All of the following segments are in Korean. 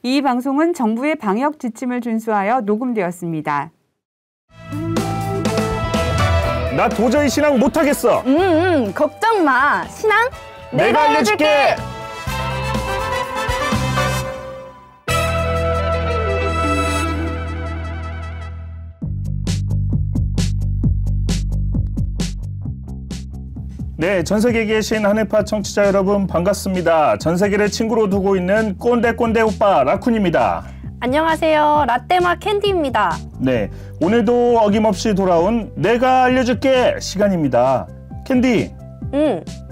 이 방송은 정부의 방역 지침을 준수하여 녹음되었습니다. 나 도저히 신앙 못하겠어. 걱정 마. 신앙 내가 알려줄게. 네, 전 세계에 계신 한해파 청취자 여러분 반갑습니다. 전 세계를 친구로 두고 있는 꼰대 오빠 라쿤입니다. 안녕하세요. 라떼맛 캔디입니다. 네, 오늘도 어김없이 돌아온 내가 알려줄게 시간입니다. 캔디,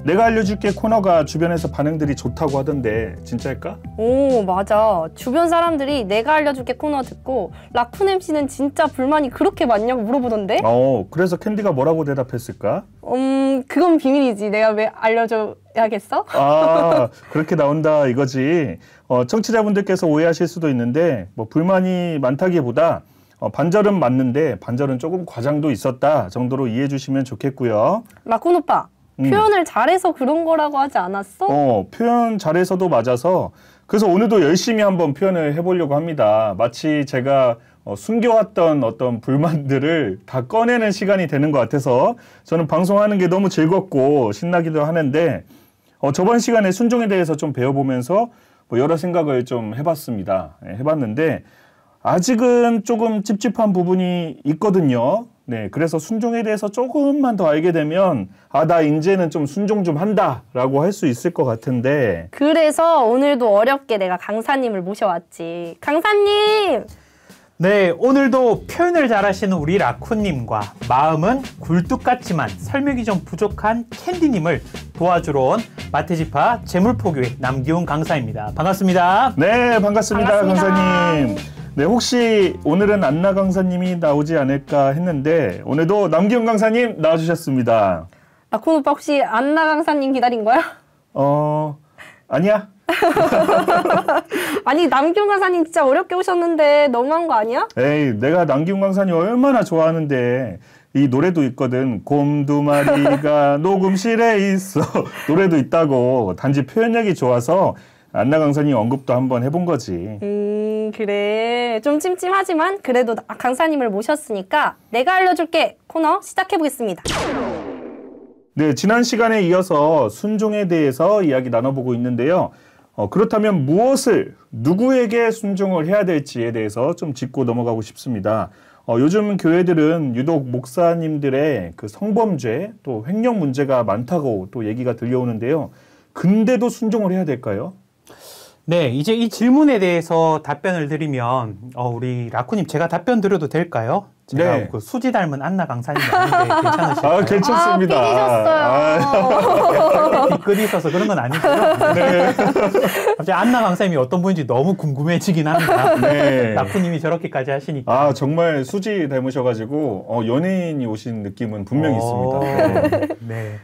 내가 알려줄게 코너가 주변에서 반응들이 좋다고 하던데 진짜일까? 오, 맞아. 주변 사람들이 내가 알려줄게 코너 듣고 라쿤 MC는 진짜 불만이 그렇게 많냐고 물어보던데? 그래서 캔디가 뭐라고 대답했을까? 그건 비밀이지. 내가 왜 알려줘야겠어? 아, 그렇게 나온다 이거지. 청취자분들께서 오해하실 수도 있는데 뭐 불만이 많다기보다 반절은 맞는데 반절은 조금 과장도 있었다 정도로 이해해 주시면 좋겠고요. 라쿤 오빠, 표현을 잘해서 그런 거라고 하지 않았어? 표현 잘해서도 맞아서 그래서 오늘도 열심히 한번 표현을 해보려고 합니다. 마치 제가 숨겨왔던 어떤 불만들을 다 꺼내는 시간이 되는 것 같아서 저는 방송하는 게 너무 즐겁고 신나기도 하는데 저번 시간에 순종에 대해서 좀 배워보면서 뭐 여러 생각을 좀 해봤습니다. 해봤는데 아직은 조금 찝찝한 부분이 있거든요. 네, 그래서 순종에 대해서 조금만 더 알게 되면 나 이제는 좀 순종 좀 한다라고 할 수 있을 것 같은데 그래서 오늘도 어렵게 내가 강사님을 모셔왔지. 강사님! 네, 오늘도 표현을 잘하시는 우리 라쿤님과 마음은 굴뚝 같지만 설명이 좀 부족한 캔디님을 도와주러 온 마테지파 재물포교회 남기훈 강사입니다. 반갑습니다. 네, 반갑습니다. 강사님. 네, 혹시 오늘은 안나 강사님이 나오지 않을까 했는데 오늘도 남기훈 강사님 나와주셨습니다. 라쿤 오빠 혹시 안나 강사님 기다린 거야? 아니야. 아니, 남기훈 강사님 진짜 어렵게 오셨는데 너무한 거 아니야? 에이, 내가 남기훈 강사님 얼마나 좋아하는데 이 노래도 있거든. 곰 두 마리가 녹음실에 있어. 노래도 있다고. 단지 표현력이 좋아서 안나 강사님 언급도 한번 해본 거지. 그래. 좀 찜찜하지만 그래도 강사님을 모셨으니까 내가 알려줄게 코너 시작해보겠습니다. 네, 지난 시간에 이어서 순종에 대해서 이야기 나눠보고 있는데요. 그렇다면 무엇을, 누구에게 순종을 해야 될지에 대해서 좀 짚고 넘어가고 싶습니다. 요즘 교회들은 유독 목사님들의 그 성범죄 또 횡령 문제가 많다고 또 얘기가 들려오는데요. 근데도 순종을 해야 될까요? 네, 이제 이 질문에 대해서 답변을 드리면 우리 라쿤님 제가 답변 드려도 될까요? 제가 네. 그 수지 닮은 안나 강사님 아닌데 괜찮으실까요? 괜찮습니다. 삐리셨어요. 뒤끝이 있어서 그런 건 아니고요. 네. 갑자기 안나 강사님이 어떤 분인지 너무 궁금해지긴 합니다. 네. 라쿤님이 저렇게까지 하시니까. 정말 수지 닮으셔가지고 연예인이 오신 느낌은 분명히 있습니다. 네.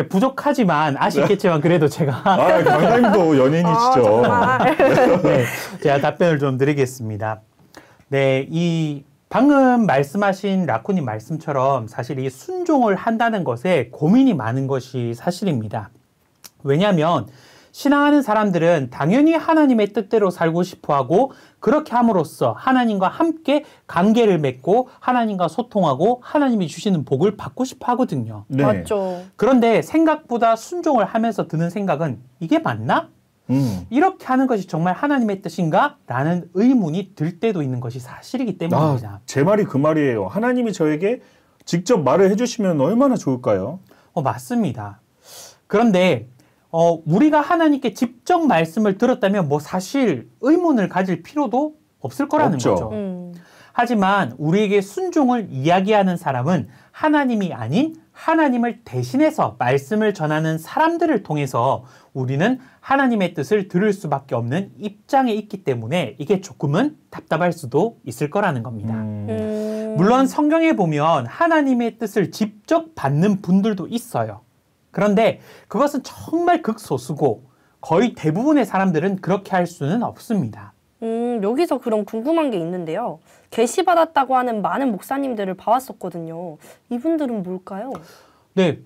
부족하지만 아쉽겠지만 그래도 제가 강사님도 연예인이시죠. 네, 제가 답변을 좀 드리겠습니다. 네, 이 방금 말씀하신 라쿤님 말씀처럼 사실 이 순종을 한다는 것에 고민이 많은 것이 사실입니다. 왜냐하면 신앙하는 사람들은 당연히 하나님의 뜻대로 살고 싶어하고 그렇게 함으로써 하나님과 함께 관계를 맺고 하나님과 소통하고 하나님이 주시는 복을 받고 싶어 하거든요. 네. 맞죠. 그런데 생각보다 순종을 하면서 드는 생각은 이게 맞나? 이렇게 하는 것이 정말 하나님의 뜻인가? 라는 의문이 들 때도 있는 것이 사실이기 때문입니다. 제 말이 그 말이에요. 하나님이 저에게 직접 말을 해주시면 얼마나 좋을까요? 맞습니다. 그런데 우리가 하나님께 직접 말씀을 들었다면 뭐 사실 의문을 가질 필요도 없을 거라는 없죠. 거죠. 하지만 우리에게 순종을 이야기하는 사람은 하나님이 아닌 하나님을 대신해서 말씀을 전하는 사람들을 통해서 우리는 하나님의 뜻을 들을 수밖에 없는 입장에 있기 때문에 이게 조금은 답답할 수도 있을 거라는 겁니다. 물론 성경에 보면 하나님의 뜻을 직접 받는 분들도 있어요. 그런데 그것은 정말 극소수고 거의 대부분의 사람들은 그렇게 할 수는 없습니다. 여기서 그럼 궁금한 게 있는데요. 계시받았다고 하는 많은 목사님들을 봐왔었거든요. 이분들은 뭘까요? 네,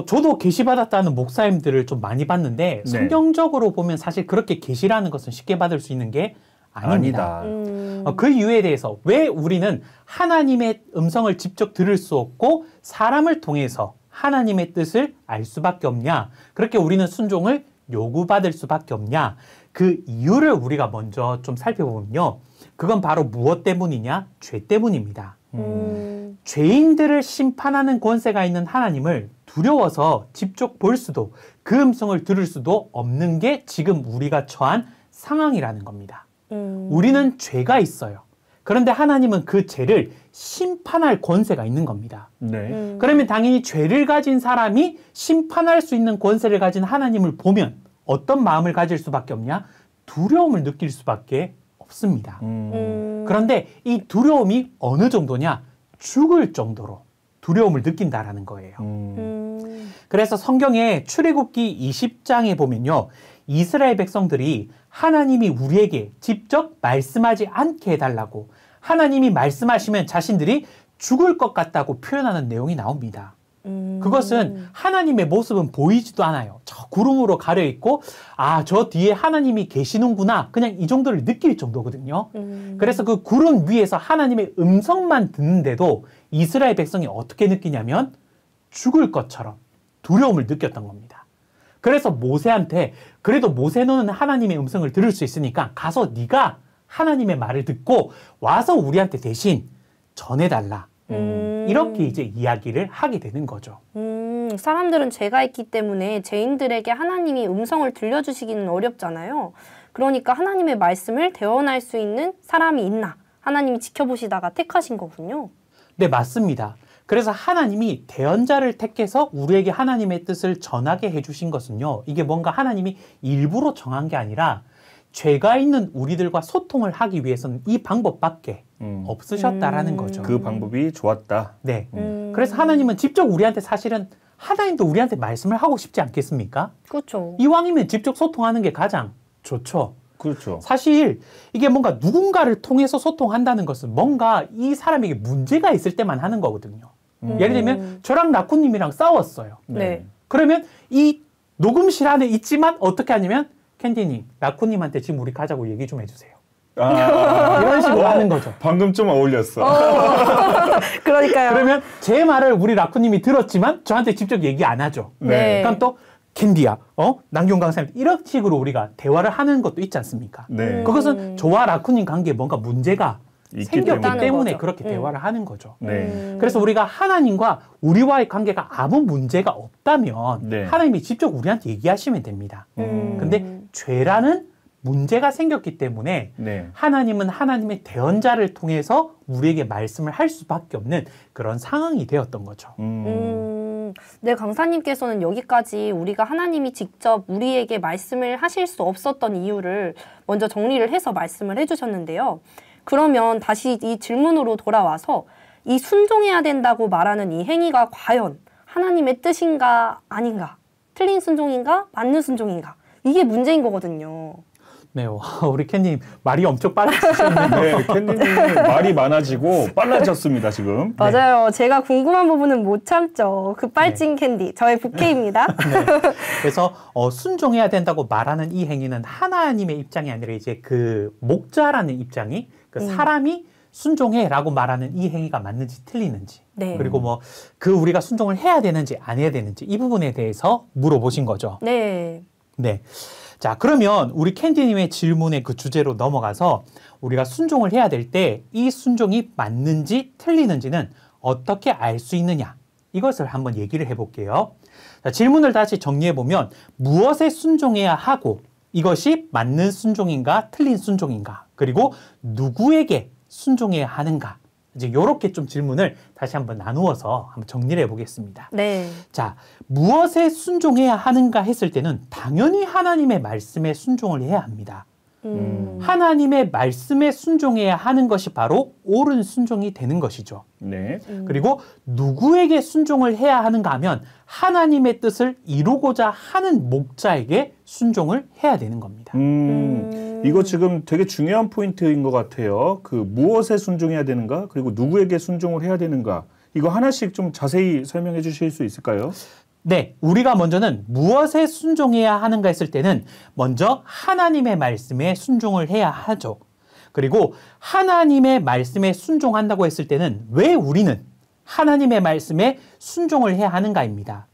저도 계시받았다는 목사님들을 좀 많이 봤는데 성경적으로 보면 사실 그렇게 계시라는 것은 쉽게 받을 수 있는 게 아닙니다. 아니다. 그 이유에 대해서 왜 우리는 하나님의 음성을 직접 들을 수 없고 사람을 통해서 하나님의 뜻을 알 수밖에 없냐? 그렇게 우리는 순종을 요구받을 수밖에 없냐? 그 이유를 우리가 먼저 좀 살펴보면요. 그건 바로 무엇 때문이냐? 죄 때문입니다. 죄인들을 심판하는 권세가 있는 하나님을 두려워서 직접 볼 수도 그 음성을 들을 수도 없는 게 지금 우리가 처한 상황이라는 겁니다. 우리는 죄가 있어요. 그런데 하나님은 그 죄를 심판할 권세가 있는 겁니다. 네. 그러면 당연히 죄를 가진 사람이 심판할 수 있는 권세를 가진 하나님을 보면 어떤 마음을 가질 수밖에 없냐? 두려움을 느낄 수밖에 없습니다. 그런데 이 두려움이 어느 정도냐? 죽을 정도로 두려움을 느낀다라는 거예요. 그래서 성경의 출애굽기 20장에 보면요. 이스라엘 백성들이 하나님이 우리에게 직접 말씀하지 않게 해달라고 하나님이 말씀하시면 자신들이 죽을 것 같다고 표현하는 내용이 나옵니다. 그것은 하나님의 모습은 보이지도 않아요. 저 구름으로 가려 있고 아, 저 뒤에 하나님이 계시는구나. 그냥 이 정도를 느낄 정도거든요. 그래서 그 구름 위에서 하나님의 음성만 듣는데도 이스라엘 백성이 어떻게 느끼냐면 죽을 것처럼 두려움을 느꼈던 겁니다. 그래서 모세한테 그래도 모세 너는 하나님의 음성을 들을 수 있으니까 가서 네가 하나님의 말을 듣고 와서 우리한테 대신 전해달라. 이렇게 이제 이야기를 하게 되는 거죠. 사람들은 죄가 있기 때문에 죄인들에게 하나님이 음성을 들려주시기는 어렵잖아요. 그러니까 하나님의 말씀을 대언할 수 있는 사람이 있나? 하나님이 지켜보시다가 택하신 거군요. 네, 맞습니다. 그래서 하나님이 대언자를 택해서 우리에게 하나님의 뜻을 전하게 해주신 것은요. 이게 뭔가 하나님이 일부러 정한 게 아니라 죄가 있는 우리들과 소통을 하기 위해서는 이 방법밖에 없으셨다라는 거죠. 그 방법이 좋았다. 네. 그래서 하나님은 직접 우리한테 사실은 하나님도 우리한테 말씀을 하고 싶지 않겠습니까? 그렇죠. 이왕이면 직접 소통하는 게 가장 좋죠. 그렇죠. 사실 이게 뭔가 누군가를 통해서 소통한다는 것은 뭔가 이 사람에게 문제가 있을 때만 하는 거거든요. 예를 들면 저랑 라쿠님이랑 싸웠어요. 네. 그러면 이 녹음실 안에 있지만 어떻게 하냐면 캔디님, 라쿠님한테 지금 우리 가자고 얘기 좀 해주세요. 이런 식으로 하는 거죠. 방금 좀 어울렸어. 그러니까요. 그러면 제 말을 우리 라쿠님이 들었지만 저한테 직접 얘기 안 하죠. 네. 그럼 또 캔디야, 남경 강사님 이런 식으로 우리가 대화를 하는 것도 있지 않습니까? 네. 그것은 저와 라쿠님 관계에 뭔가 문제가 있기 생겼기 때문에. 때문에 거죠. 그렇게 대화를 하는 거죠. 네. 그래서 우리가 하나님과 우리와의 관계가 아무 문제가 없다면 네. 하나님이 직접 우리한테 얘기하시면 됩니다. 근데 죄라는 문제가 생겼기 때문에 네. 하나님은 하나님의 대언자를 통해서 우리에게 말씀을 할 수밖에 없는 그런 상황이 되었던 거죠. 네, 강사님께서는 여기까지 우리가 하나님이 직접 우리에게 말씀을 하실 수 없었던 이유를 먼저 정리를 해서 말씀을 해주셨는데요. 그러면 다시 이 질문으로 돌아와서 이 순종해야 된다고 말하는 이 행위가 과연 하나님의 뜻인가 아닌가? 틀린 순종인가? 맞는 순종인가? 이게 문제인 거거든요. 네, 우리 캔님 말이 엄청 빨라지시네요. 네, 캔디님 말이 많아지고 빨라졌습니다, 지금. 맞아요. 제가 궁금한 부분은 못 참죠. 그 빨찐 캔디. 저의 부캐입니다. 그래서 순종해야 된다고 말하는 이 행위는 하나님의 입장이 아니라 이제 그 목자라는 입장이 그 사람이 순종해라고 말하는 이 행위가 맞는지 틀리는지 네. 그리고 뭐 그 우리가 순종을 해야 되는지 안 해야 되는지 이 부분에 대해서 물어보신 거죠. 네. 네. 자, 그러면 우리 캔디님의 질문의 그 주제로 넘어가서 우리가 순종을 해야 될 때 이 순종이 맞는지 틀리는지는 어떻게 알 수 있느냐? 이것을 한번 얘기를 해볼게요. 자, 질문을 다시 정리해보면 무엇에 순종해야 하고 이것이 맞는 순종인가 틀린 순종인가 그리고 누구에게 순종해야 하는가 이제 이렇게 좀 질문을 다시 한번 나누어서 한번 정리를 해보겠습니다. 네. 자, 무엇에 순종해야 하는가 했을 때는 당연히 하나님의 말씀에 순종을 해야 합니다. 하나님의 말씀에 순종해야 하는 것이 바로 옳은 순종이 되는 것이죠. 네. 그리고 누구에게 순종을 해야 하는가 하면 하나님의 뜻을 이루고자 하는 목자에게 순종을 해야 되는 겁니다. 이거 지금 되게 중요한 포인트인 것 같아요. 그 무엇에 순종해야 되는가, 그리고 누구에게 순종을 해야 되는가. 이거 하나씩 좀 자세히 설명해 주실 수 있을까요? 네, 우리가 먼저는 무엇에 순종해야 하는가 했을 때는 먼저 하나님의 말씀에 순종을 해야 하죠. 그리고 하나님의 말씀에 순종한다고 했을 때는 왜 우리는 하나님의 말씀에 순종을 해야 하는가입니다.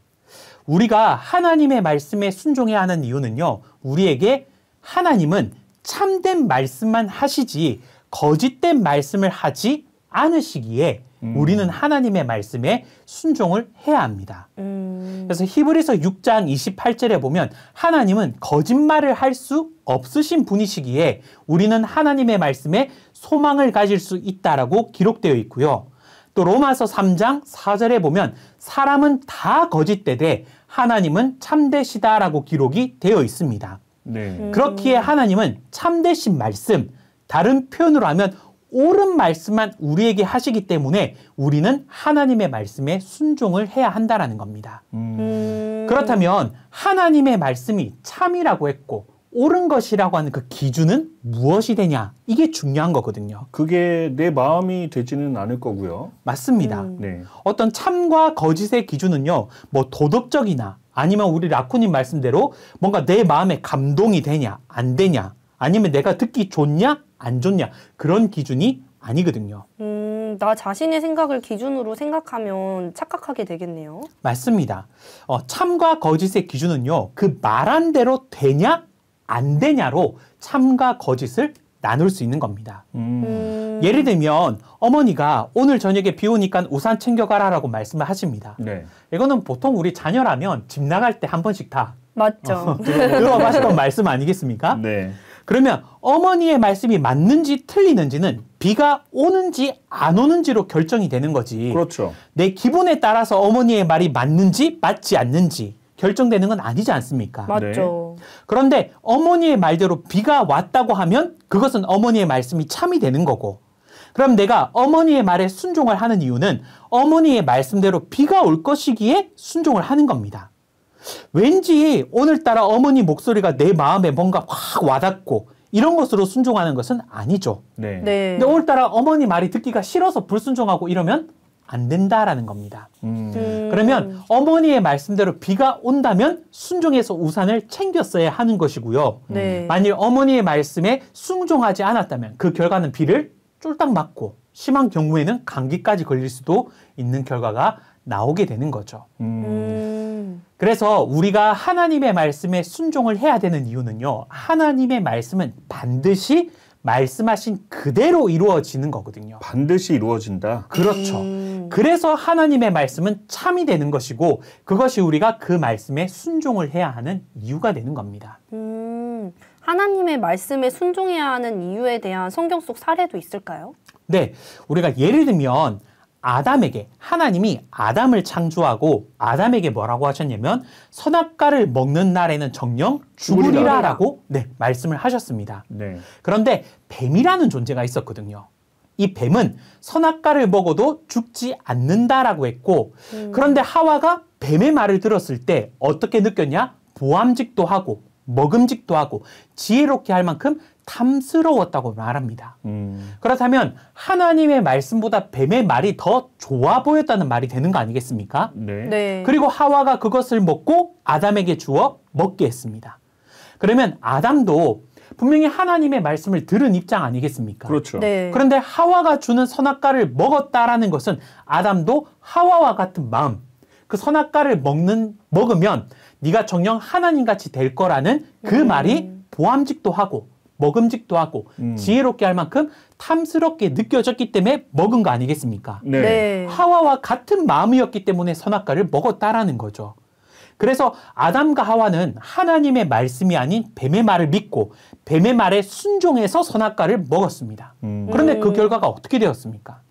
우리가 하나님의 말씀에 순종해야 하는 이유는요, 우리에게 하나님은 참된 말씀만 하시지 거짓된 말씀을 하지 않으시기에 우리는 하나님의 말씀에 순종을 해야 합니다. 그래서 히브리서 6장 28절에 보면 하나님은 거짓말을 할 수 없으신 분이시기에 우리는 하나님의 말씀에 소망을 가질 수 있다라고 기록되어 있고요. 또 로마서 3장 4절에 보면 사람은 다 거짓되되 하나님은 참되시다라고 기록이 되어 있습니다. 네. 그렇기에 하나님은 참되신 말씀, 다른 표현으로 하면 옳은 말씀만 우리에게 하시기 때문에 우리는 하나님의 말씀에 순종을 해야 한다라는 겁니다. 그렇다면 하나님의 말씀이 참이라고 했고 옳은 것이라고 하는 그 기준은 무엇이 되냐? 이게 중요한 거거든요. 그게 내 마음이 되지는 않을 거고요. 맞습니다. 네. 어떤 참과 거짓의 기준은요, 뭐 도덕적이나 아니면 우리 라쿠님 말씀대로 뭔가 내 마음에 감동이 되냐, 안 되냐, 아니면 내가 듣기 좋냐, 안 좋냐, 그런 기준이 아니거든요. 나 자신의 생각을 기준으로 생각하면 착각하게 되겠네요. 맞습니다. 참과 거짓의 기준은요, 그 말한 대로 되냐, 안 되냐로 참과 거짓을 나눌 수 있는 겁니다. 예를 들면 어머니가 오늘 저녁에 비 오니까 우산 챙겨가라라고 말씀을 하십니다. 네. 이거는 보통 우리 자녀라면 집 나갈 때 한 번씩 다 맞죠. 들어봤던 말씀 아니겠습니까? 네. 그러면 어머니의 말씀이 맞는지 틀리는지는 비가 오는지 안 오는지로 결정이 되는 거지. 그렇죠. 내 기분에 따라서 어머니의 말이 맞는지 맞지 않는지 결정되는 건 아니지 않습니까? 맞죠. 그런데 어머니의 말대로 비가 왔다고 하면 그것은 어머니의 말씀이 참이 되는 거고, 그럼 내가 어머니의 말에 순종을 하는 이유는 어머니의 말씀대로 비가 올 것이기에 순종을 하는 겁니다. 왠지 오늘따라 어머니 목소리가 내 마음에 뭔가 확 와닿고 이런 것으로 순종하는 것은 아니죠. 네. 네. 근데 오늘따라 어머니 말이 듣기가 싫어서 불순종하고 이러면 안 된다라는 겁니다. 그러면 어머니의 말씀대로 비가 온다면 순종해서 우산을 챙겼어야 하는 것이고요. 네. 만일 어머니의 말씀에 순종하지 않았다면 그 결과는 비를 쫄딱 맞고 심한 경우에는 감기까지 걸릴 수도 있는 결과가 나오게 되는 거죠. 그래서 우리가 하나님의 말씀에 순종을 해야 되는 이유는요, 하나님의 말씀은 반드시 말씀하신 그대로 이루어지는 거거든요. 반드시 이루어진다. 그렇죠. 그래서 하나님의 말씀은 참이 되는 것이고 그것이 우리가 그 말씀에 순종을 해야 하는 이유가 되는 겁니다. 하나님의 말씀에 순종해야 하는 이유에 대한 성경 속 사례도 있을까요? 네, 우리가 예를 들면 아담에게 하나님이 아담을 창조하고 아담에게 뭐라고 하셨냐면 선악과를 먹는 날에는 정녕 죽으리라라고 네, 말씀을 하셨습니다. 네. 그런데 뱀이라는 존재가 있었거든요. 이 뱀은 선악과를 먹어도 죽지 않는다라고 했고 그런데 하와가 뱀의 말을 들었을 때 어떻게 느꼈냐? 보암직도 하고 먹음직도 하고 지혜롭게 할 만큼 탐스러웠다고 말합니다. 그렇다면 하나님의 말씀보다 뱀의 말이 더 좋아 보였다는 말이 되는 거 아니겠습니까? 네. 네. 그리고 하와가 그것을 먹고 아담에게 주어 먹게 했습니다. 그러면 아담도 분명히 하나님의 말씀을 들은 입장 아니겠습니까? 그렇죠. 네. 그런데 하와가 주는 선악과를 먹었다라는 것은 아담도 하와와 같은 마음, 그 선악과를 먹으면 네가 정녕 하나님같이 될 거라는 그 말이 보암직도 하고 먹음직도 하고 지혜롭게 할 만큼 탐스럽게 느껴졌기 때문에 먹은 거 아니겠습니까? 네. 네. 하와와 같은 마음이었기 때문에 선악과를 먹었다라는 거죠. 그래서 아담과 하와는 하나님의 말씀이 아닌 뱀의 말을 믿고 뱀의 말에 순종해서 선악과를 먹었습니다. 그런데 그 결과가 어떻게 되었습니까?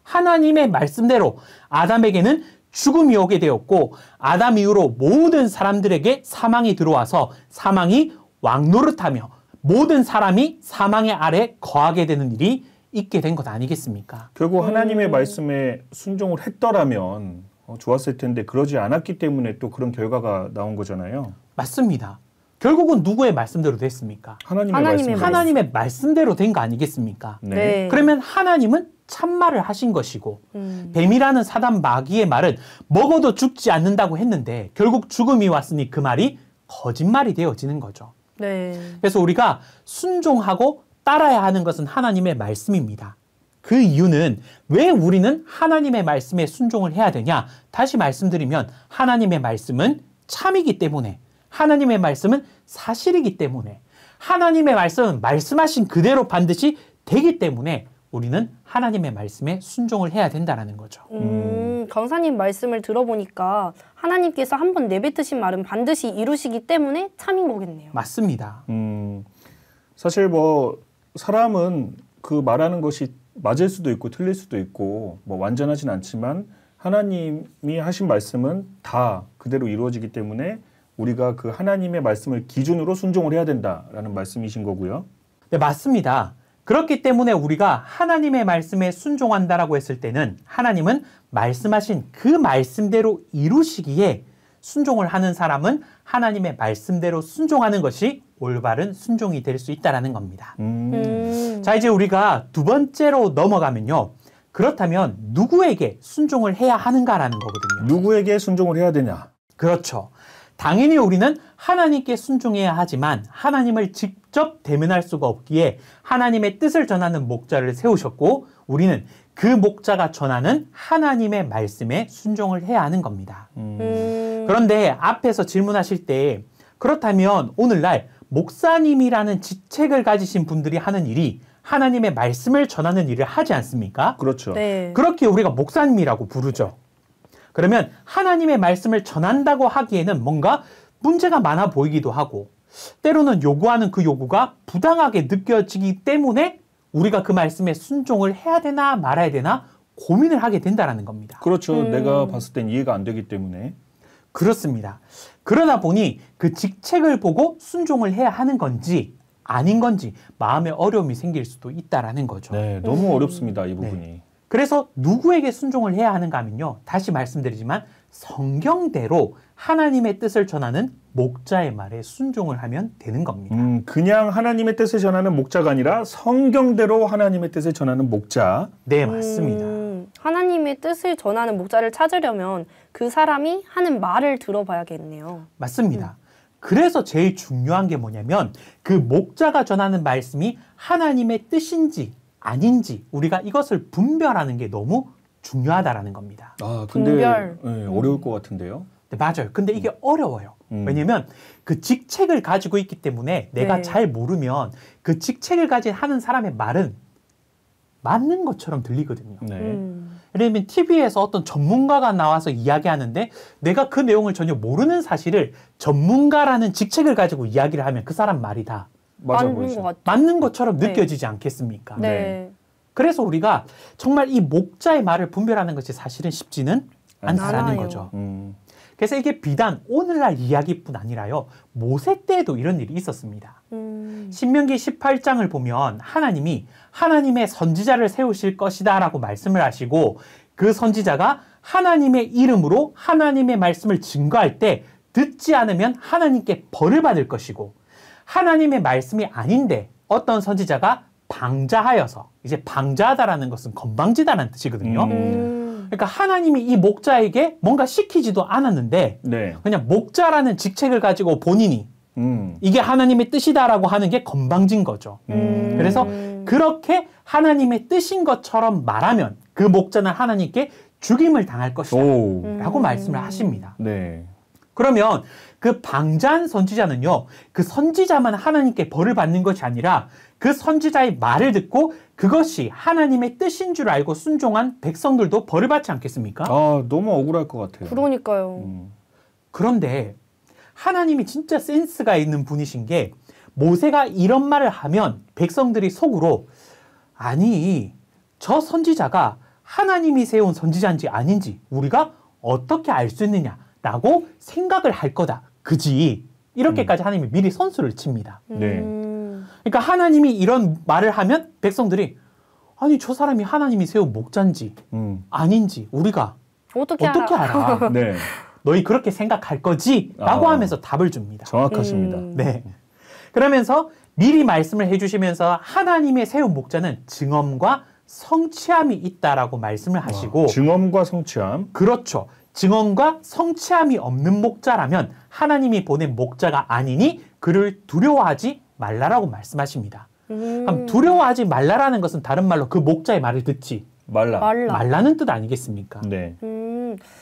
하나님의 말씀대로 아담에게는 죽음이 오게 되었고 아담 이후로 모든 사람들에게 사망이 들어와서 사망이 왕노릇하며 모든 사람이 사망의 아래 거하게 되는 일이 있게 된 것 아니겠습니까? 결국 하나님의 말씀에 순종을 했더라면 좋았을 텐데 그러지 않았기 때문에 또 그런 결과가 나온 거잖아요. 맞습니다. 결국은 누구의 말씀대로 됐습니까? 하나님의 말씀대로. 하나님의 말씀대로 된 거 아니겠습니까? 네. 네. 그러면 하나님은 참말을 하신 것이고 뱀이라는 사단 마귀의 말은 먹어도 죽지 않는다고 했는데 결국 죽음이 왔으니 그 말이 거짓말이 되어지는 거죠. 네. 그래서 우리가 순종하고 따라야 하는 것은 하나님의 말씀입니다. 그 이유는 왜 우리는 하나님의 말씀에 순종을 해야 되냐? 다시 말씀드리면 하나님의 말씀은 참이기 때문에, 하나님의 말씀은 사실이기 때문에, 하나님의 말씀은 말씀하신 그대로 반드시 되기 때문에 우리는 하나님의 말씀에 순종을 해야 된다는 거죠. 강사님 말씀을 들어보니까 하나님께서 한번 내뱉으신 말은 반드시 이루시기 때문에 참인 거겠네요. 맞습니다. 사실 뭐 사람은 그 말하는 것이 맞을 수도 있고 틀릴 수도 있고 뭐 완전하진 않지만 하나님이 하신 말씀은 다 그대로 이루어지기 때문에 우리가 그 하나님의 말씀을 기준으로 순종을 해야 된다라는 말씀이신 거고요. 네, 맞습니다. 그렇기 때문에 우리가 하나님의 말씀에 순종한다라고 했을 때는 하나님은 말씀하신 그 말씀대로 이루시기에 순종을 하는 사람은 하나님의 말씀대로 순종하는 것이 올바른 순종이 될 수 있다는 겁니다. 자, 이제 우리가 두 번째로 넘어가면요. 그렇다면 누구에게 순종을 해야 하는가라는 거거든요. 누구에게 순종을 해야 되냐? 그렇죠. 당연히 우리는 하나님께 순종해야 하지만 하나님을 직접 대면할 수가 없기에 하나님의 뜻을 전하는 목자를 세우셨고 우리는 그 목자가 전하는 하나님의 말씀에 순종을 해야 하는 겁니다. 그런데 앞에서 질문하실 때 그렇다면 오늘날 목사님이라는 직책을 가지신 분들이 하는 일이 하나님의 말씀을 전하는 일을 하지 않습니까? 그렇죠. 네. 그렇게 우리가 목사님이라고 부르죠. 그러면 하나님의 말씀을 전한다고 하기에는 뭔가 문제가 많아 보이기도 하고 때로는 요구하는 그 요구가 부당하게 느껴지기 때문에 우리가 그 말씀에 순종을 해야 되나 말아야 되나 고민을 하게 된다는 겁니다. 그렇죠. 내가 봤을 땐 이해가 안 되기 때문에. 그렇습니다. 그러다 보니 그 직책을 보고 순종을 해야 하는 건지 아닌 건지 마음의 어려움이 생길 수도 있다라는 거죠. 네, 너무 어렵습니다. 이 부분이. 네. 그래서 누구에게 순종을 해야 하는가 하면요. 다시 말씀드리지만 성경대로 하나님의 뜻을 전하는 목자의 말에 순종을 하면 되는 겁니다. 그냥 하나님의 뜻을 전하는 목자가 아니라 성경대로 하나님의 뜻을 전하는 목자. 네, 맞습니다. 하나님의 뜻을 전하는 목자를 찾으려면 그 사람이 하는 말을 들어봐야겠네요. 맞습니다. 그래서 제일 중요한 게 뭐냐면 그 목자가 전하는 말씀이 하나님의 뜻인지 아닌지 우리가 이것을 분별하는 게 너무 중요하다라는 겁니다. 아, 근데 분별. 네, 어려울 것 같은데요. 네, 맞아요. 근데 이게 어려워요. 왜냐면 그 직책을 가지고 있기 때문에 내가 네. 잘 모르면 그 직책을 가진 하는 사람의 말은 맞는 것처럼 들리거든요. 네. 왜냐면 TV에서 어떤 전문가가 나와서 이야기하는데 내가 그 내용을 전혀 모르는 사실을 전문가라는 직책을 가지고 이야기를 하면 그 사람 말이 다 맞아 맞는 보이죠. 것 같아요. 맞는 것처럼 네. 느껴지지 않겠습니까? 네. 그래서 우리가 정말 이 목자의 말을 분별하는 것이 사실은 쉽지는 않다라는 않아요. 거죠. 음. 그래서 이게 비단 오늘날 이야기뿐 아니라요. 모세 때도 이런 일이 있었습니다. 신명기 18장을 보면 하나님이 하나님의 선지자를 세우실 것이다 라고 말씀을 하시고 그 선지자가 하나님의 이름으로 하나님의 말씀을 증거할 때 듣지 않으면 하나님께 벌을 받을 것이고 하나님의 말씀이 아닌데 어떤 선지자가 방자하여서 이제 방자하다라는 것은 건방지다라는 뜻이거든요. 그러니까 하나님이 이 목자에게 뭔가 시키지도 않았는데 네. 그냥 목자라는 직책을 가지고 본인이 이게 하나님의 뜻이다라고 하는 게 건방진 거죠. 그래서 그렇게 하나님의 뜻인 것처럼 말하면 그 목자는 하나님께 죽임을 당할 것이다 라고 말씀을 하십니다. 네. 그러면 그 방자한 선지자는요, 그 선지자만 하나님께 벌을 받는 것이 아니라 그 선지자의 말을 듣고 그것이 하나님의 뜻인 줄 알고 순종한 백성들도 벌을 받지 않겠습니까? 아, 너무 억울할 것 같아요. 그러니까요. 그런데 하나님이 진짜 센스가 있는 분이신 게 모세가 이런 말을 하면 백성들이 속으로 아니, 저 선지자가 하나님이 세운 선지자인지 아닌지 우리가 어떻게 알 수 있느냐라고 생각을 할 거다. 그지? 이렇게까지 하나님이 미리 선수를 칩니다. 네. 그러니까 하나님이 이런 말을 하면 백성들이 아니 저 사람이 하나님이 세운 목자인지 아닌지 우리가 어떻게 알아? 네. 너희 그렇게 생각할 거지? 라고 하면서 답을 줍니다. 정확하십니다. 네. 그러면서 미리 말씀을 해주시면서 하나님의 세운 목자는 증언과 성취함이 있다라고 말씀을 하시고 증언과 성취함. 그렇죠. 증언과 성취함이 없는 목자라면 하나님이 보낸 목자가 아니니 그를 두려워하지 말라라고 말씀하십니다. 그럼 두려워하지 말라라는 것은 다른 말로 그 목자의 말을 듣지. 말라. 말라는 뜻 아니겠습니까? 네.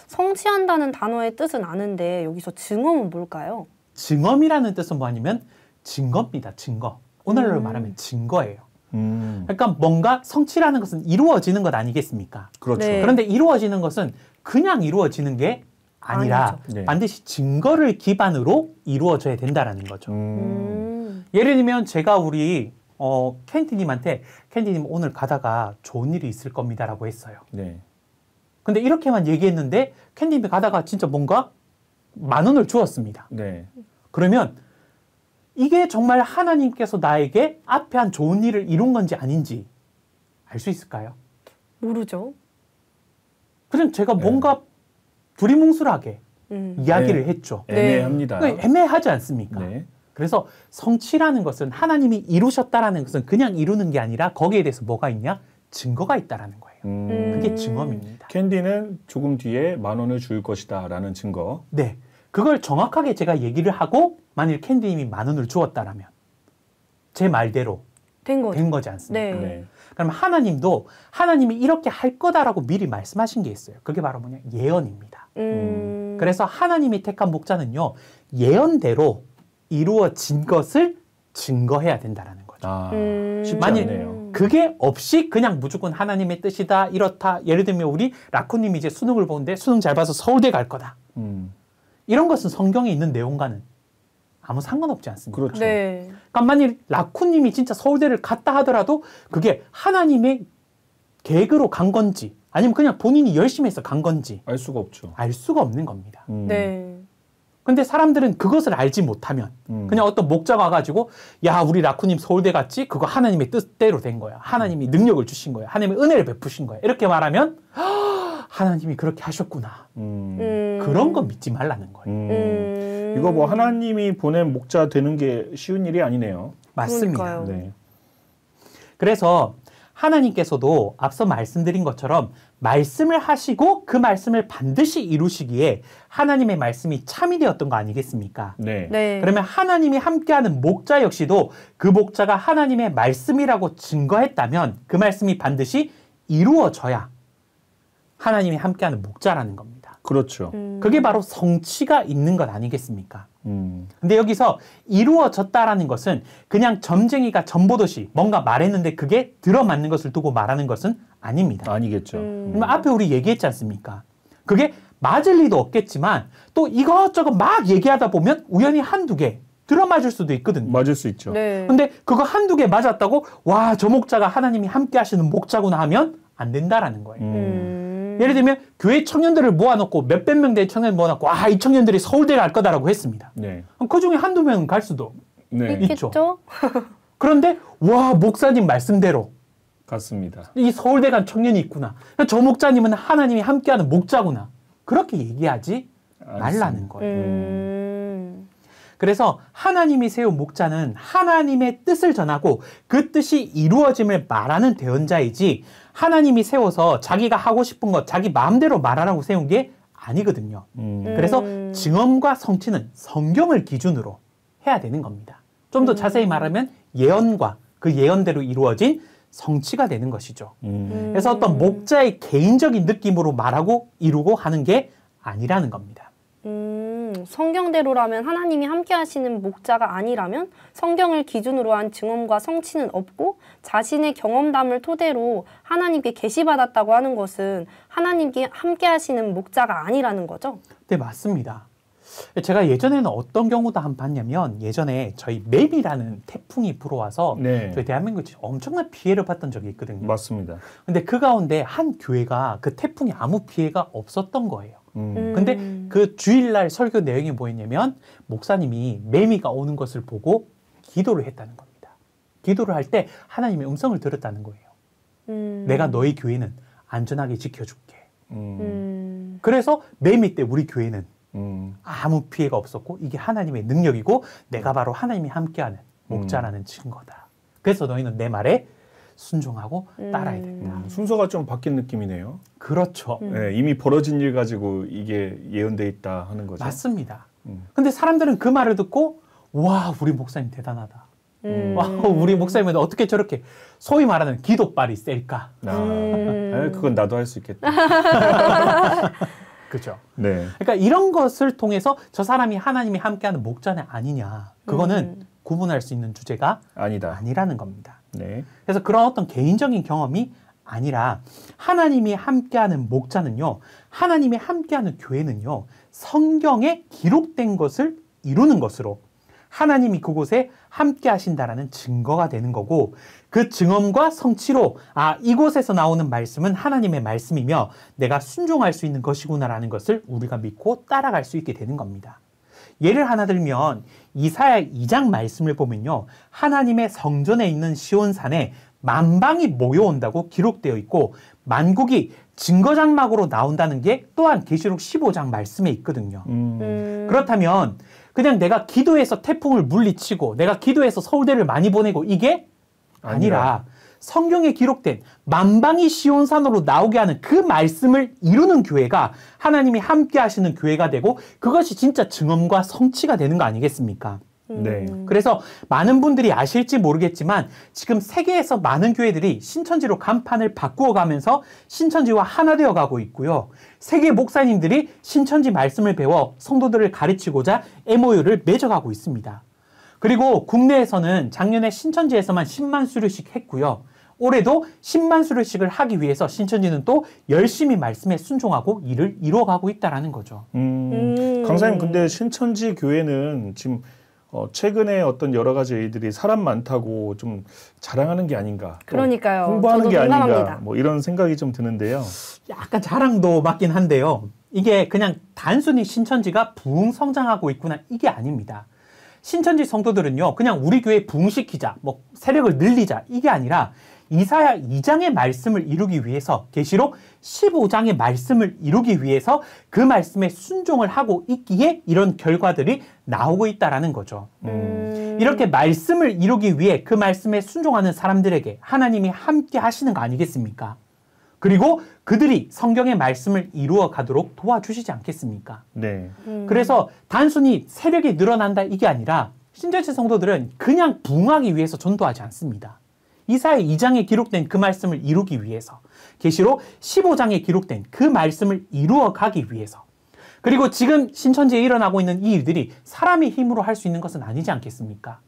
성취한다는 단어의 뜻은 아는데 여기서 증언은 뭘까요? 증언이라는 뜻은 뭐냐면 증거입니다. 증거. 오늘날로 말하면 증거예요. 그러니까 뭔가 성취라는 것은 이루어지는 것 아니겠습니까? 그렇죠. 네. 그런데 이루어지는 것은 그냥 이루어지는 게 아니라 아니죠. 네. 반드시 증거를 기반으로 이루어져야 된다는 거죠. 예를 들면 제가 우리 캔디님한테 캔디님 오늘 가다가 좋은 일이 있을 겁니다라고 했어요. 네. 근데 이렇게만 얘기했는데 캔디님이 가다가 진짜 뭔가 10,000원을 주었습니다. 네. 그러면 이게 정말 하나님께서 나에게 앞에 한 좋은 일을 이룬 건지 아닌지 알 수 있을까요? 모르죠. 그냥 제가 뭔가 두리뭉술하게 이야기를 네. 했죠. 애매합니다. 애매하지 않습니까? 네. 그래서 성취라는 것은 하나님이 이루셨다라는 것은 그냥 이루는 게 아니라 거기에 대해서 뭐가 있냐? 증거가 있다라는 거예요. 그게 증언입니다. 캔디는 조금 뒤에 10,000원을 줄 것이다라는 증거. 네. 그걸 정확하게 제가 얘기를 하고 만일 캔디님이 10,000원을 주었다라면 제 말대로 된 거죠. 된 거지 않습니까? 네. 네. 그럼 하나님도 하나님이 이렇게 할 거다라고 미리 말씀하신 게 있어요. 그게 바로 뭐냐? 예언입니다. 그래서 하나님이 택한 목자는요. 예언대로 이루어진 것을 증거해야 된다라는 거죠. 아, 쉽지 만일 않네요. 그게 없이 그냥 무조건 하나님의 뜻이다 이렇다. 예를 들면 우리 라쿠님이 이제 수능을 보는데 수능 잘 봐서 서울대 갈 거다. 이런 것은 성경에 있는 내용과는 아무 상관없지 않습니까? 그렇죠. 네. 그러니까 만일 라쿠님이 진짜 서울대를 갔다 하더라도 그게 하나님의 계획으로 간 건지 아니면 그냥 본인이 열심히 해서 간 건지 알 수가 없죠. 알 수가 없는 겁니다. 네. 근데 사람들은 그것을 알지 못하면 그냥 어떤 목자가 와가지고 야 우리 라쿠님 서울대 갔지? 그거 하나님의 뜻대로 된 거야. 하나님이 능력을 주신 거야. 하나님의 은혜를 베푸신 거야. 이렇게 말하면 하나님이 그렇게 하셨구나. 그런 거 믿지 말라는 거예요. 이거 뭐 하나님이 보낸 목자 되는 게 쉬운 일이 아니네요. 맞습니다. 그러니까요. 네. 그래서 하나님께서도 앞서 말씀드린 것처럼 말씀을 하시고 그 말씀을 반드시 이루시기에 하나님의 말씀이 참이 되었던 거 아니겠습니까? 네. 네. 그러면 하나님이 함께하는 목자 역시도 그 목자가 하나님의 말씀이라고 증거했다면 그 말씀이 반드시 이루어져야 하나님이 함께하는 목자라는 겁니다. 그렇죠. 그게 바로 성취가 있는 것 아니겠습니까? 음. 근데 여기서 이루어졌다라는 것은 그냥 점쟁이가 점보듯이 뭔가 말했는데 그게 들어맞는 것을 두고 말하는 것은 아닙니다. 아니겠죠. 그러면 앞에 우리 얘기했지 않습니까? 그게 맞을 리도 없겠지만 또 이것저것 막 얘기하다 보면 우연히 한두 개 들어맞을 수도 있거든요. 맞을 수 있죠. 네. 근데 그거 한두 개 맞았다고 와, 저 목자가 하나님이 함께 하시는 목자구나 하면 안 된다라는 거예요. 예를 들면 교회 청년들을 모아놓고 몇백 명대의 청년을 모아놓고 와, 이 청년들이 서울대 갈 거다라고 했습니다. 네. 그럼 그 중에 한두 명은 갈 수도 네. 있죠. 있겠죠? 그런데 와, 목사님 말씀대로 같습니다. 이 서울대 간 청년이 있구나. 저 목자님은 하나님이 함께하는 목자구나. 그렇게 얘기하지 말라는 거예요. 그래서 하나님이 세운 목자는 하나님의 뜻을 전하고 그 뜻이 이루어짐을 말하는 대언자이지 하나님이 세워서 자기가 하고 싶은 것 자기 마음대로 말하라고 세운 게 아니거든요. 그래서 증언과 성취는 성경을 기준으로 해야 되는 겁니다. 좀 더 자세히 말하면 예언과 그 예언대로 이루어진 성취가 되는 것이죠. 그래서 어떤 목자의 개인적인 느낌으로 말하고 이루고 하는 게 아니라는 겁니다. 성경대로라면 하나님이 함께 하시는 목자가 아니라면 성경을 기준으로 한 증언과 성취는 없고 자신의 경험담을 토대로 하나님께 계시받았다고 하는 것은 하나님께 함께 하시는 목자가 아니라는 거죠? 네, 맞습니다. 제가 예전에는 어떤 경우도 한 봤냐면 예전에 저희 매미라는 태풍이 불어와서 네. 저희 대한민국이 엄청난 피해를 봤던 적이 있거든요. 맞습니다. 근데 그 가운데 한 교회가 그 태풍이 아무 피해가 없었던 거예요. 근데 그 주일날 설교 내용이 뭐였냐면 목사님이 매미가 오는 것을 보고 기도를 했다는 겁니다. 기도를 할 때 하나님의 음성을 들었다는 거예요. 내가 너희 교회는 안전하게 지켜줄게. 그래서 매미 때 우리 교회는 아무 피해가 없었고 이게 하나님의 능력이고 내가 바로 하나님이 함께하는 목자라는 증거다. 그래서 너희는 내 말에 순종하고 따라야 된다. 순서가 좀 바뀐 느낌이네요. 그렇죠. 네, 이미 벌어진 일 가지고 이게 예언돼 있다 하는 거죠. 맞습니다. 근데 사람들은 그 말을 듣고 와, 우리 목사님 대단하다. 우리 목사님은 어떻게 저렇게 소위 말하는 기도빨이 셀까? 그건 나도 할 수 있겠다. 그죠? 네. 그러니까 이런 것을 통해서 저 사람이 하나님이 함께하는 목자는 아니냐. 그거는 구분할 수 있는 주제가 아니라는 겁니다. 네. 그래서 그런 어떤 개인적인 경험이 아니라 하나님이 함께하는 목자는요. 하나님이 함께하는 교회는요. 성경에 기록된 것을 이루는 것으로 하나님이 그곳에 함께 하신다라는 증거가 되는 거고 그 증언과 성취로 이곳에서 나오는 말씀은 하나님의 말씀이며 내가 순종할 수 있는 것이구나라는 것을 우리가 믿고 따라갈 수 있게 되는 겁니다. 예를 하나 들면 이사야 2장 말씀을 보면요. 하나님의 성전에 있는 시온산에 만방이 모여온다고 기록되어 있고 만국이 증거장막으로 나온다는 게 또한 계시록 15장 말씀에 있거든요. 그렇다면 그냥 내가 기도해서 태풍을 물리치고 내가 기도해서 서울대를 많이 보내고 이게 아니라 성경에 기록된 만방이 시온산으로 나오게 하는 그 말씀을 이루는 교회가 하나님이 함께 하시는 교회가 되고 그것이 진짜 증언과 성취가 되는 거 아니겠습니까? 네. 그래서 많은 분들이 아실지 모르겠지만 지금 세계에서 많은 교회들이 신천지로 간판을 바꾸어 가면서 신천지와 하나 되어 가고 있고요. 세계 목사님들이 신천지 말씀을 배워 성도들을 가르치고자 MOU를 맺어가고 있습니다. 그리고 국내에서는 작년에 신천지에서만 10만 수료식 했고요. 올해도 10만 수료식을 하기 위해서 신천지는 또 열심히 말씀에 순종하고 일을 이루어가고 있다는 거죠. 강사님, 근데 신천지 교회는 지금 최근에 어떤 여러 가지 일들이 사람 많다고 좀 자랑하는 게 아닌가. 그러니까요. 홍보하는 게 동감합니다. 아닌가. 뭐 이런 생각이 좀 드는데요. 약간 자랑도 맞긴 한데요. 이게 그냥 단순히 신천지가 부흥 성장하고 있구나 이게 아닙니다. 신천지 성도들은요. 그냥 우리 교회 부흥시키자, 뭐 세력을 늘리자 이게 아니라 이사야 2장의 말씀을 이루기 위해서 계시록 15장의 말씀을 이루기 위해서 그 말씀에 순종을 하고 있기에 이런 결과들이 나오고 있다라는 거죠. 이렇게 말씀을 이루기 위해 그 말씀에 순종하는 사람들에게 하나님이 함께 하시는 거 아니겠습니까? 그리고 그들이 성경의 말씀을 이루어 가도록 도와주시지 않겠습니까? 네. 그래서 단순히 세력이 늘어난다 이게 아니라 신천지 성도들은 그냥 부흥하기 위해서 전도하지 않습니다. 이사야 2장에 기록된 그 말씀을 이루기 위해서 계시록 15장에 기록된 그 말씀을 이루어 가기 위해서 그리고 지금 신천지에 일어나고 있는 이 일들이 사람의 힘으로 할 수 있는 것은 아니지 않겠습니까?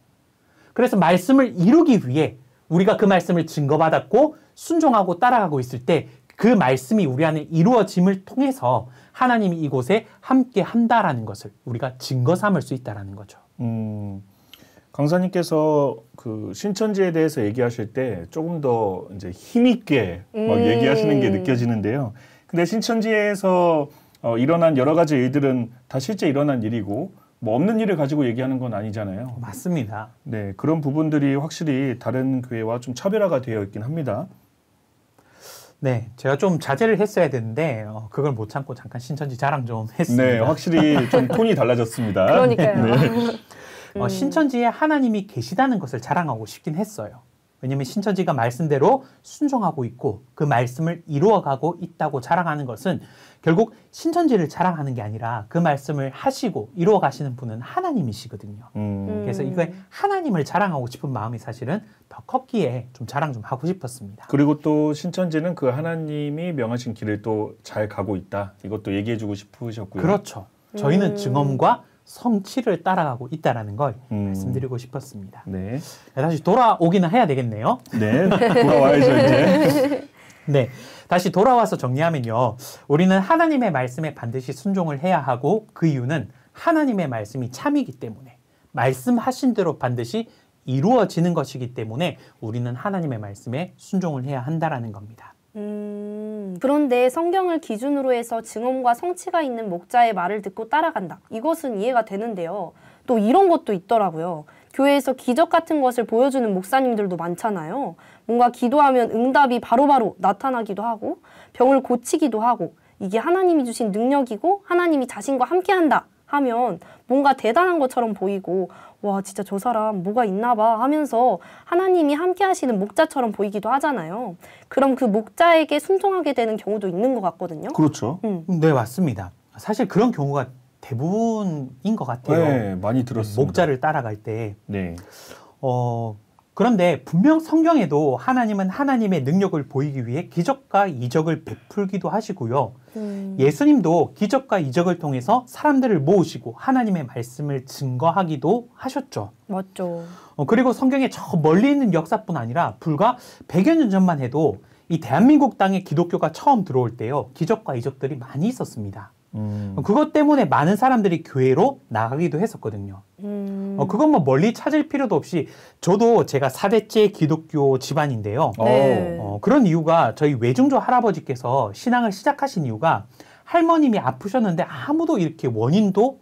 그래서 말씀을 이루기 위해 우리가 그 말씀을 증거받았고 순종하고 따라가고 있을 때 그 말씀이 우리 안에 이루어짐을 통해서 하나님이 이곳에 함께 한다라는 것을 우리가 증거 삼을 수 있다라는 거죠. 강사님께서 그 신천지에 대해서 얘기하실 때 조금 더 이제 힘있게 막 얘기하시는 게 느껴지는데요. 근데 신천지에서 일어난 여러 가지 일들은 다 실제 일어난 일이고 뭐 없는 일을 가지고 얘기하는 건 아니잖아요. 맞습니다. 네, 그런 부분들이 확실히 다른 교회와 좀 차별화가 되어 있긴 합니다. 네, 제가 좀 자제를 했어야 되는데 그걸 못 참고 잠깐 신천지 자랑 좀 했습니다. 네, 확실히 좀 톤이 달라졌습니다. 그러니까요. 네. 신천지에 하나님이 계시다는 것을 자랑하고 싶긴 했어요. 왜냐하면 신천지가 말씀대로 순종하고 있고 그 말씀을 이루어가고 있다고 자랑하는 것은 결국 신천지를 자랑하는 게 아니라 그 말씀을 하시고 이루어가시는 분은 하나님이시거든요. 그래서 이거에 하나님을 자랑하고 싶은 마음이 사실은 더 컸기에 좀 자랑 좀 하고 싶었습니다. 그리고 또 신천지는 그 하나님이 명하신 길을 또 잘 가고 있다. 이것도 얘기해주고 싶으셨고요. 그렇죠. 저희는 증언과 성취를 따라가고 있다는 걸 말씀드리고 싶었습니다. 네. 다시 돌아오기는 해야 되겠네요. 네, 돌아와야죠 이제. 네, 다시 돌아와서 정리하면요. 우리는 하나님의 말씀에 반드시 순종을 해야 하고 그 이유는 하나님의 말씀이 참이기 때문에 말씀하신 대로 반드시 이루어지는 것이기 때문에 우리는 하나님의 말씀에 순종을 해야 한다라는 겁니다. 그런데 성경을 기준으로 해서 증언과 성취가 있는 목자의 말을 듣고 따라간다. 이것은 이해가 되는데요. 또 이런 것도 있더라고요. 교회에서 기적 같은 것을 보여주는 목사님들도 많잖아요. 뭔가 기도하면 응답이 바로바로 나타나기도 하고 병을 고치기도 하고 이게 하나님이 주신 능력이고 하나님이 자신과 함께한다 하면 뭔가 대단한 것처럼 보이고 와 진짜 저 사람 뭐가 있나 봐 하면서 하나님이 함께 하시는 목자처럼 보이기도 하잖아요. 그럼 그 목자에게 순종하게 되는 경우도 있는 것 같거든요. 그렇죠. 네, 맞습니다. 사실 그런 경우가 대부분인 것 같아요. 네, 많이 들었습니다. 목자를 따라갈 때. 네. 그런데 분명 성경에도 하나님은 하나님의 능력을 보이기 위해 기적과 이적을 베풀기도 하시고요. 예수님도 기적과 이적을 통해서 사람들을 모으시고 하나님의 말씀을 증거하기도 하셨죠. 맞죠. 그리고 성경에 저 멀리 있는 역사뿐 아니라 불과 100여 년 전만 해도 이 대한민국 땅에 기독교가 처음 들어올 때요. 기적과 이적들이 많이 있었습니다. 그것 때문에 많은 사람들이 교회로 나가기도 했었거든요. 그건 뭐 멀리 찾을 필요도 없이 저도 제가 4대째 기독교 집안인데요. 네. 그런 이유가 저희 외중조 할아버지께서 신앙을 시작하신 이유가 할머님이 아프셨는데 아무도 이렇게 원인도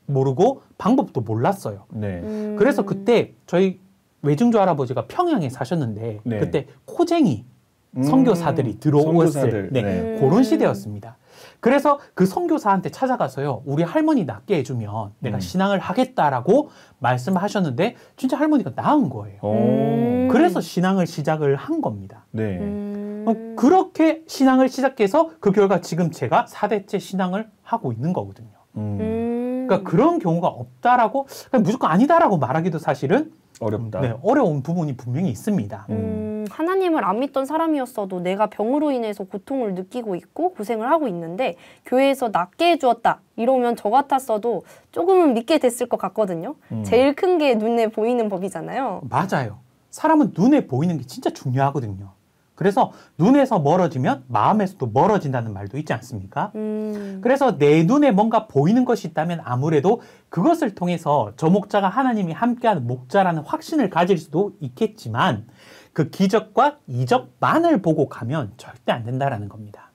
모르고 방법도 몰랐어요. 네. 그래서 그때 저희 외중조 할아버지가 평양에 사셨는데 네. 그때 코쟁이 선교사들이 들어왔을 선교사들. 네, 네. 그런 시대였습니다. 그래서 그 선교사한테 찾아가서요. 우리 할머니 낫게 해주면 내가 신앙을 하겠다라고 말씀하셨는데 진짜 할머니가 나은 거예요. 그래서 신앙을 시작을 한 겁니다. 네. 그렇게 신앙을 시작해서 그 결과 지금 제가 4대째 신앙을 하고 있는 거거든요. 그러니까 그런 경우가 없다라고 그냥 무조건 아니다라고 말하기도 사실은 어렵다. 네, 어려운 부분이 분명히 있습니다. 하나님을 안 믿던 사람이었어도 내가 병으로 인해서 고통을 느끼고 있고 고생을 하고 있는데 교회에서 낫게 해주었다 이러면 저 같았어도 조금은 믿게 됐을 것 같거든요. 제일 큰 게 눈에 보이는 법이잖아요. 맞아요. 사람은 눈에 보이는 게 진짜 중요하거든요. 그래서 눈에서 멀어지면 마음에서도 멀어진다는 말도 있지 않습니까? 그래서 내 눈에 뭔가 보이는 것이 있다면 아무래도 그것을 통해서 저 목자가 하나님이 함께하는 목자라는 확신을 가질 수도 있겠지만 그 기적과 이적만을 보고 가면 절대 안 된다라는 겁니다.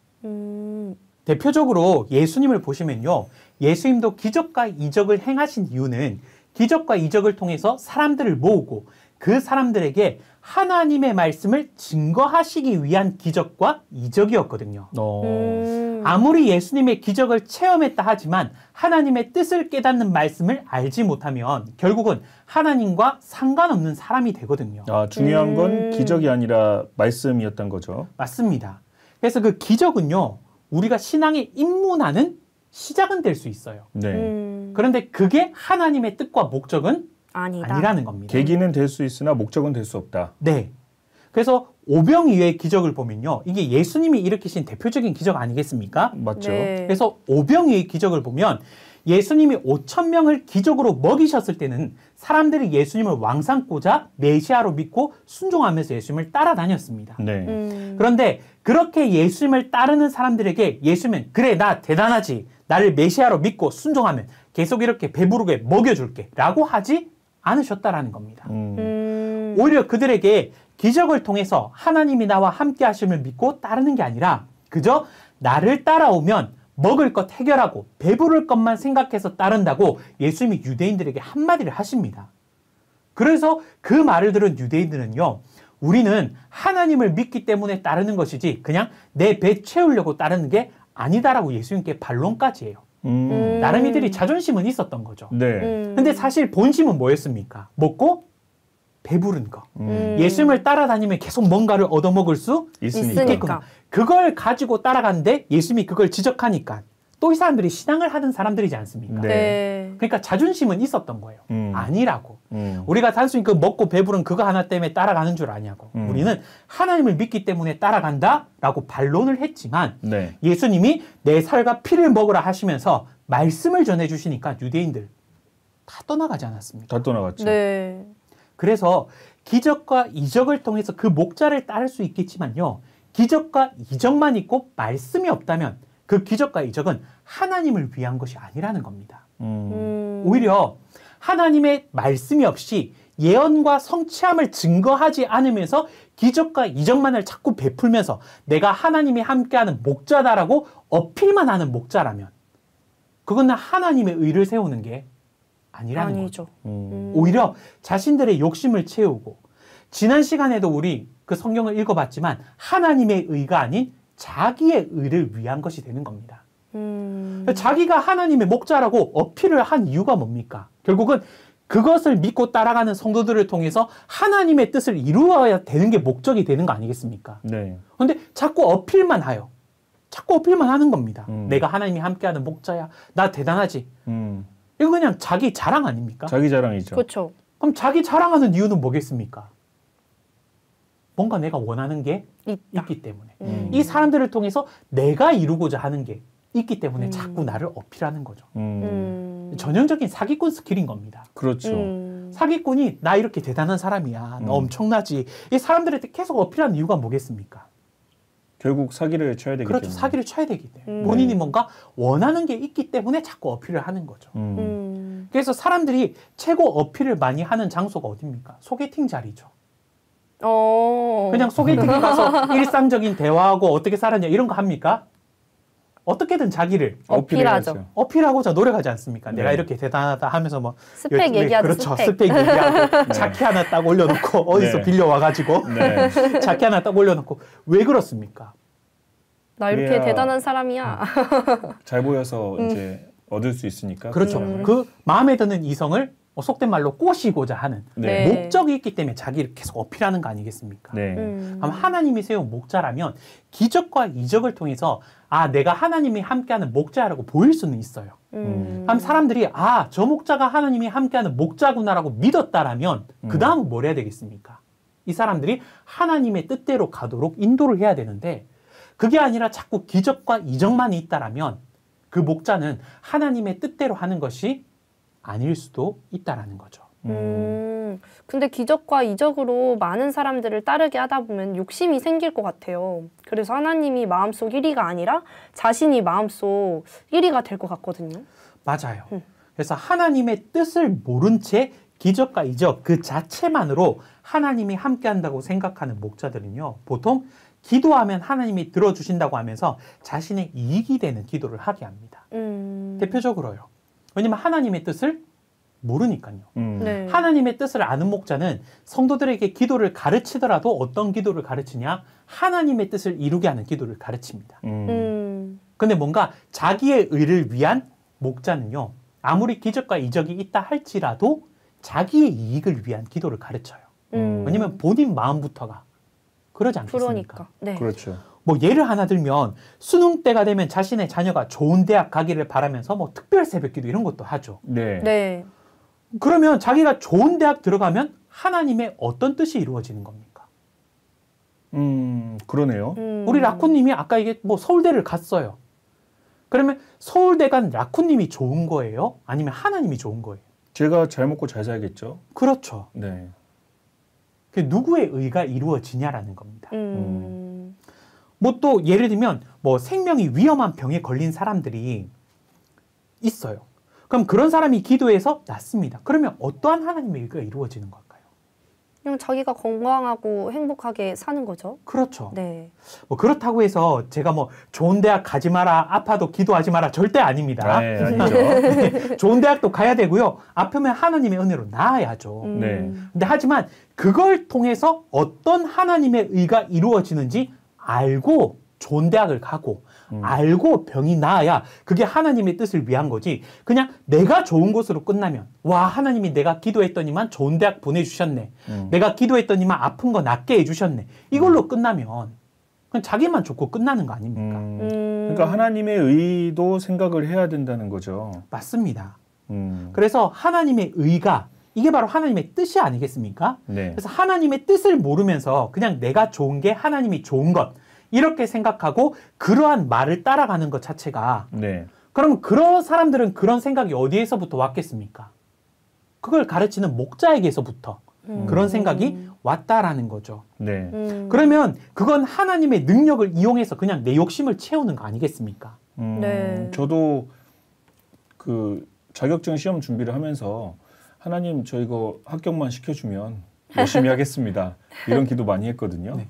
대표적으로 예수님을 보시면요. 예수님도 기적과 이적을 행하신 이유는 기적과 이적을 통해서 사람들을 모으고 그 사람들에게 하나님의 말씀을 증거하시기 위한 기적과 이적이었거든요. 아무리 예수님의 기적을 체험했다 하지만 하나님의 뜻을 깨닫는 말씀을 알지 못하면 결국은 하나님과 상관없는 사람이 되거든요. 중요한 건 기적이 아니라 말씀이었던 거죠. 맞습니다. 그래서 그 기적은요. 우리가 신앙에 입문하는 시작은 될 수 있어요. 네. 그런데 그게 하나님의 뜻과 목적은 아니다. 아니라는 겁니다. 계기는 될 수 있으나 목적은 될 수 없다. 네. 그래서 오병이어의 기적을 보면요. 이게 예수님이 일으키신 대표적인 기적 아니겠습니까? 맞죠. 네. 그래서 오병이어의 기적을 보면 예수님이 5,000명을 기적으로 먹이셨을 때는 사람들이 예수님을 왕삼고자 메시아로 믿고 순종하면서 예수님을 따라다녔습니다. 네. 그런데 그렇게 예수님을 따르는 사람들에게 예수님은 그래 나 대단하지 나를 메시아로 믿고 순종하면 계속 이렇게 배부르게 먹여줄게 라고 하지 않으셨다라는 겁니다. 오히려 그들에게 기적을 통해서 하나님이 나와 함께 하심을 믿고 따르는 게 아니라 그저 나를 따라오면 먹을 것 해결하고 배부를 것만 생각해서 따른다고 예수님이 유대인들에게 한마디를 하십니다. 그래서 그 말을 들은 유대인들은요. 우리는 하나님을 믿기 때문에 따르는 것이지 그냥 내 배 채우려고 따르는 게 아니다라고 예수님께 반론까지 해요. 나름 이들이 자존심은 있었던 거죠. 네. 근데 사실 본심은 뭐였습니까? 먹고 배부른 거. 예수님을 따라다니면 계속 뭔가를 얻어먹을 수 있으니까. 그걸 가지고 따라가는데 예수님이 그걸 지적하니까 또 이 사람들이 신앙을 하던 사람들이지 않습니까? 네. 네. 그러니까 자존심은 있었던 거예요. 아니라고. 음. 우리가 단순히 그 먹고 배부른 그거 하나 때문에 따라가는 줄 아냐고. 우리는 하나님을 믿기 때문에 따라간다라고 반론을 했지만 네. 예수님이 내 살과 피를 먹으라 하시면서 말씀을 전해주시니까 유대인들 다 떠나가지 않았습니까? 다 떠나갔죠. 네. 그래서 기적과 이적을 통해서 그 목자를 따를 수 있겠지만요. 기적과 이적만 있고 말씀이 없다면 그 기적과 이적은 하나님을 위한 것이 아니라는 겁니다. 오히려 하나님의 말씀이 없이 예언과 성취함을 증거하지 않으면서 기적과 이적만을 자꾸 베풀면서 내가 하나님이 함께하는 목자다라고 어필만 하는 목자라면 그건 하나님의 의를 세우는 게 아니라는 아니죠. 거죠. 오히려 자신들의 욕심을 채우고 지난 시간에도 우리 그 성경을 읽어봤지만 하나님의 의가 아닌 자기의 의를 위한 것이 되는 겁니다. 자기가 하나님의 목자라고 어필을 한 이유가 뭡니까? 결국은 그것을 믿고 따라가는 성도들을 통해서 하나님의 뜻을 이루어야 되는 게 목적이 되는 거 아니겠습니까? 네. 그런데 자꾸 어필만 해요. 자꾸 어필만 하는 겁니다. 내가 하나님이 함께하는 목자야. 나 대단하지. 이거 그냥 자기 자랑 아닙니까? 자기 자랑이죠. 그렇죠. 그럼 자기 자랑하는 이유는 뭐겠습니까? 뭔가 내가 원하는 게 있다. 있기 때문에. 이 사람들을 통해서 내가 이루고자 하는 게 있기 때문에 자꾸 나를 어필하는 거죠. 전형적인 사기꾼 스킬인 겁니다. 그렇죠. 사기꾼이 나 이렇게 대단한 사람이야. 너 엄청나지. 이 사람들한테 계속 어필하는 이유가 뭐겠습니까? 결국 사기를 쳐야 되기 그렇죠. 때문에. 사기를 쳐야 되기 때문에. 본인이 뭔가 원하는 게 있기 때문에 자꾸 어필을 하는 거죠. 그래서 사람들이 최고 어필을 많이 하는 장소가 어디입니까? 소개팅 자리죠. 그냥 소개팅에 가서 일상적인 대화하고 어떻게 살았냐 이런 거 합니까? 어떻게든 자기를 어필하죠. 어필하고자 노력하지 않습니까? 네. 내가 이렇게 대단하다 하면서 뭐 스펙 얘기하죠. 그렇죠. 스펙. 스펙 얘기하고 자키 하나 딱 올려놓고 어디서 네. 빌려와가지고 네. 자키 하나 딱 올려놓고 왜 그렇습니까? 나 이렇게 그래야 대단한 사람이야. 잘 보여서 이제 얻을 수 있으니까. 그렇죠. 그 마음에 드는 이성을 속된 말로 꼬시고자 하는 네. 네. 목적이 있기 때문에 자기를 계속 어필하는 거 아니겠습니까? 네. 그럼 하나님이 세운 목자라면 기적과 이적을 통해서 아 내가 하나님이 함께하는 목자라고 보일 수는 있어요. 그럼 사람들이 아 저 목자가 하나님이 함께하는 목자구나라고 믿었다라면 그 다음은 뭘 해야 되겠습니까? 이 사람들이 하나님의 뜻대로 가도록 인도를 해야 되는데 그게 아니라 자꾸 기적과 이적만 있다라면 그 목자는 하나님의 뜻대로 하는 것이 아닐 수도 있다라는 거죠. 근데 기적과 이적으로 많은 사람들을 따르게 하다 보면 욕심이 생길 것 같아요. 그래서 하나님이 마음속 1위가 아니라 자신이 마음속 1위가 될 것 같거든요. 맞아요. 그래서 하나님의 뜻을 모른 채 기적과 이적 그 자체만으로 하나님이 함께한다고 생각하는 목자들은요. 보통 기도하면 하나님이 들어주신다고 하면서 자신의 이익이 되는 기도를 하게 합니다. 대표적으로요. 왜냐면 하나님의 뜻을 모르니까요. 네. 하나님의 뜻을 아는 목자는 성도들에게 기도를 가르치더라도 어떤 기도를 가르치냐? 하나님의 뜻을 이루게 하는 기도를 가르칩니다. 근데 뭔가 자기의 의를 위한 목자는요. 아무리 기적과 이적이 있다 할지라도 자기의 이익을 위한 기도를 가르쳐요. 왜냐면 본인 마음부터가 그러지 않겠습니까? 그러니까. 네. 그렇죠. 뭐 예를 하나 들면 수능 때가 되면 자신의 자녀가 좋은 대학 가기를 바라면서 뭐 특별 새벽기도 이런 것도 하죠. 네. 네. 그러면 자기가 좋은 대학 들어가면 하나님의 어떤 뜻이 이루어지는 겁니까? 그러네요. 우리 라쿠님이 아까 이게 뭐 서울대를 갔어요. 그러면 서울대 간 라쿠님이 좋은 거예요? 아니면 하나님이 좋은 거예요? 제가 잘 먹고 잘 살겠죠. 그렇죠. 네. 그 누구의 의가 이루어지냐라는 겁니다. 뭐 또 예를 들면 뭐 생명이 위험한 병에 걸린 사람들이 있어요. 그럼 그런 사람이 기도해서 낫습니다. 그러면 어떠한 하나님의 의가 이루어지는 걸까요? 그냥 자기가 건강하고 행복하게 사는 거죠. 그렇죠. 네. 뭐 그렇다고 해서 제가 뭐 좋은 대학 가지 마라, 아파도 기도하지 마라 절대 아닙니다. 네, 아니죠. 좋은 대학도 가야 되고요. 아프면 하나님의 은혜로 나아야죠. 네. 근데 하지만 그걸 통해서 어떤 하나님의 의가 이루어지는지 알고 좋은 대학을 가고 알고 병이 나아야 그게 하나님의 뜻을 위한 거지. 그냥 내가 좋은 곳으로 끝나면 와 하나님이 내가 기도했더니만 좋은 대학 보내주셨네. 내가 기도했더니만 아픈 거 낫게 해주셨네. 이걸로 끝나면 그냥 자기만 좋고 끝나는 거 아닙니까? 그러니까 하나님의 의도 생각을 해야 된다는 거죠. 맞습니다. 그래서 하나님의 의가 이게 바로 하나님의 뜻이 아니겠습니까? 네. 그래서 하나님의 뜻을 모르면서 그냥 내가 좋은 게 하나님이 좋은 것 이렇게 생각하고 그러한 말을 따라가는 것 자체가 네. 그럼 그런 사람들은 그런 생각이 어디에서부터 왔겠습니까? 그걸 가르치는 목자에게서부터 그런 생각이 왔다라는 거죠. 네. 그러면 그건 하나님의 능력을 이용해서 그냥 내 욕심을 채우는 거 아니겠습니까? 네. 저도 그 자격증 시험 준비를 하면서 하나님 저 이거 합격만 시켜주면 열심히 하겠습니다. 이런 기도 많이 했거든요. 네.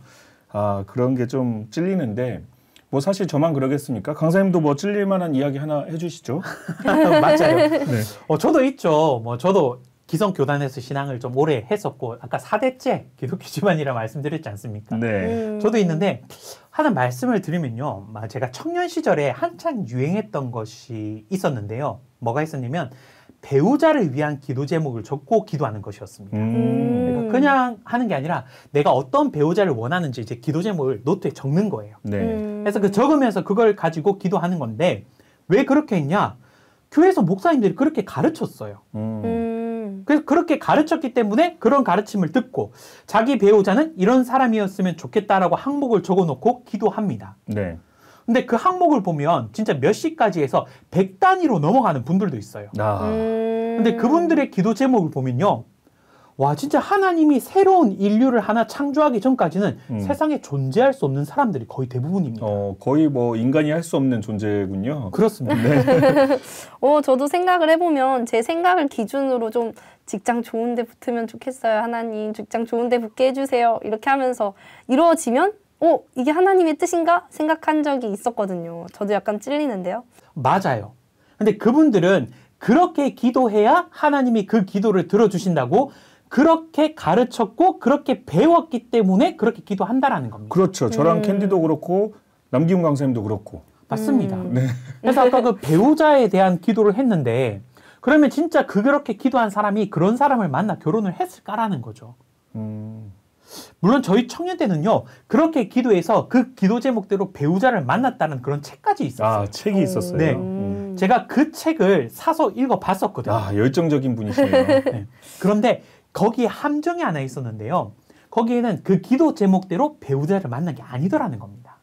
아 그런 게 좀 찔리는데 뭐 사실 저만 그러겠습니까? 강사님도 뭐 찔릴 만한 이야기 하나 해주시죠. 맞아요. 네. 저도 있죠. 뭐 저도 기성교단에서 신앙을 좀 오래 했었고 아까 4대째 기독교 집안이라 말씀드렸지 않습니까? 네. 저도 있는데 하나 말씀을 드리면요. 제가 청년 시절에 한창 유행했던 것이 있었는데요. 뭐가 있었냐면 배우자를 위한 기도 제목을 적고 기도하는 것이었습니다. 그러니까 그냥 하는 게 아니라 내가 어떤 배우자를 원하는지 이제 기도 제목을 노트에 적는 거예요. 네. 그래서 그 적으면서 그걸 가지고 기도하는 건데 왜 그렇게 했냐? 교회에서 목사님들이 그렇게 가르쳤어요. 그래서 그렇게 가르쳤기 때문에 그런 가르침을 듣고 자기 배우자는 이런 사람이었으면 좋겠다라고 항목을 적어놓고 기도합니다. 네. 근데 그 항목을 보면 진짜 몇 시까지 해서 100단위로 넘어가는 분들도 있어요. 아, 근데 그분들의 기도 제목을 보면요. 와, 진짜 하나님이 새로운 인류를 하나 창조하기 전까지는 세상에 존재할 수 없는 사람들이 거의 대부분입니다. 거의 뭐 인간이 할 수 없는 존재군요. 그렇습니다. 저도 생각을 해보면 제 생각을 기준으로 좀 직장 좋은 데 붙으면 좋겠어요. 하나님, 직장 좋은 데 붙게 해주세요. 이렇게 하면서 이루어지면 이게 하나님의 뜻인가? 생각한 적이 있었거든요. 저도 약간 찔리는데요. 맞아요. 근데 그분들은 그렇게 기도해야 하나님이 그 기도를 들어주신다고 그렇게 가르쳤고 그렇게 배웠기 때문에 그렇게 기도한다라는 겁니다. 그렇죠. 저랑 캔디도 그렇고 남기훈 강사님도 그렇고. 맞습니다. 네. 그래서 아까 그 배우자에 대한 기도를 했는데 그러면 진짜 그렇게 기도한 사람이 그런 사람을 만나 결혼을 했을까라는 거죠. 물론 저희 청년대는요. 그렇게 기도해서 그 기도 제목대로 배우자를 만났다는 그런 책까지 있었어요. 아, 책이 있었어요. 네. 제가 그 책을 사서 읽어봤었거든요. 아, 열정적인 분이시네요. 네. 그런데 거기에 함정이 하나 있었는데요. 거기에는 그 기도 제목대로 배우자를 만난 게 아니더라는 겁니다.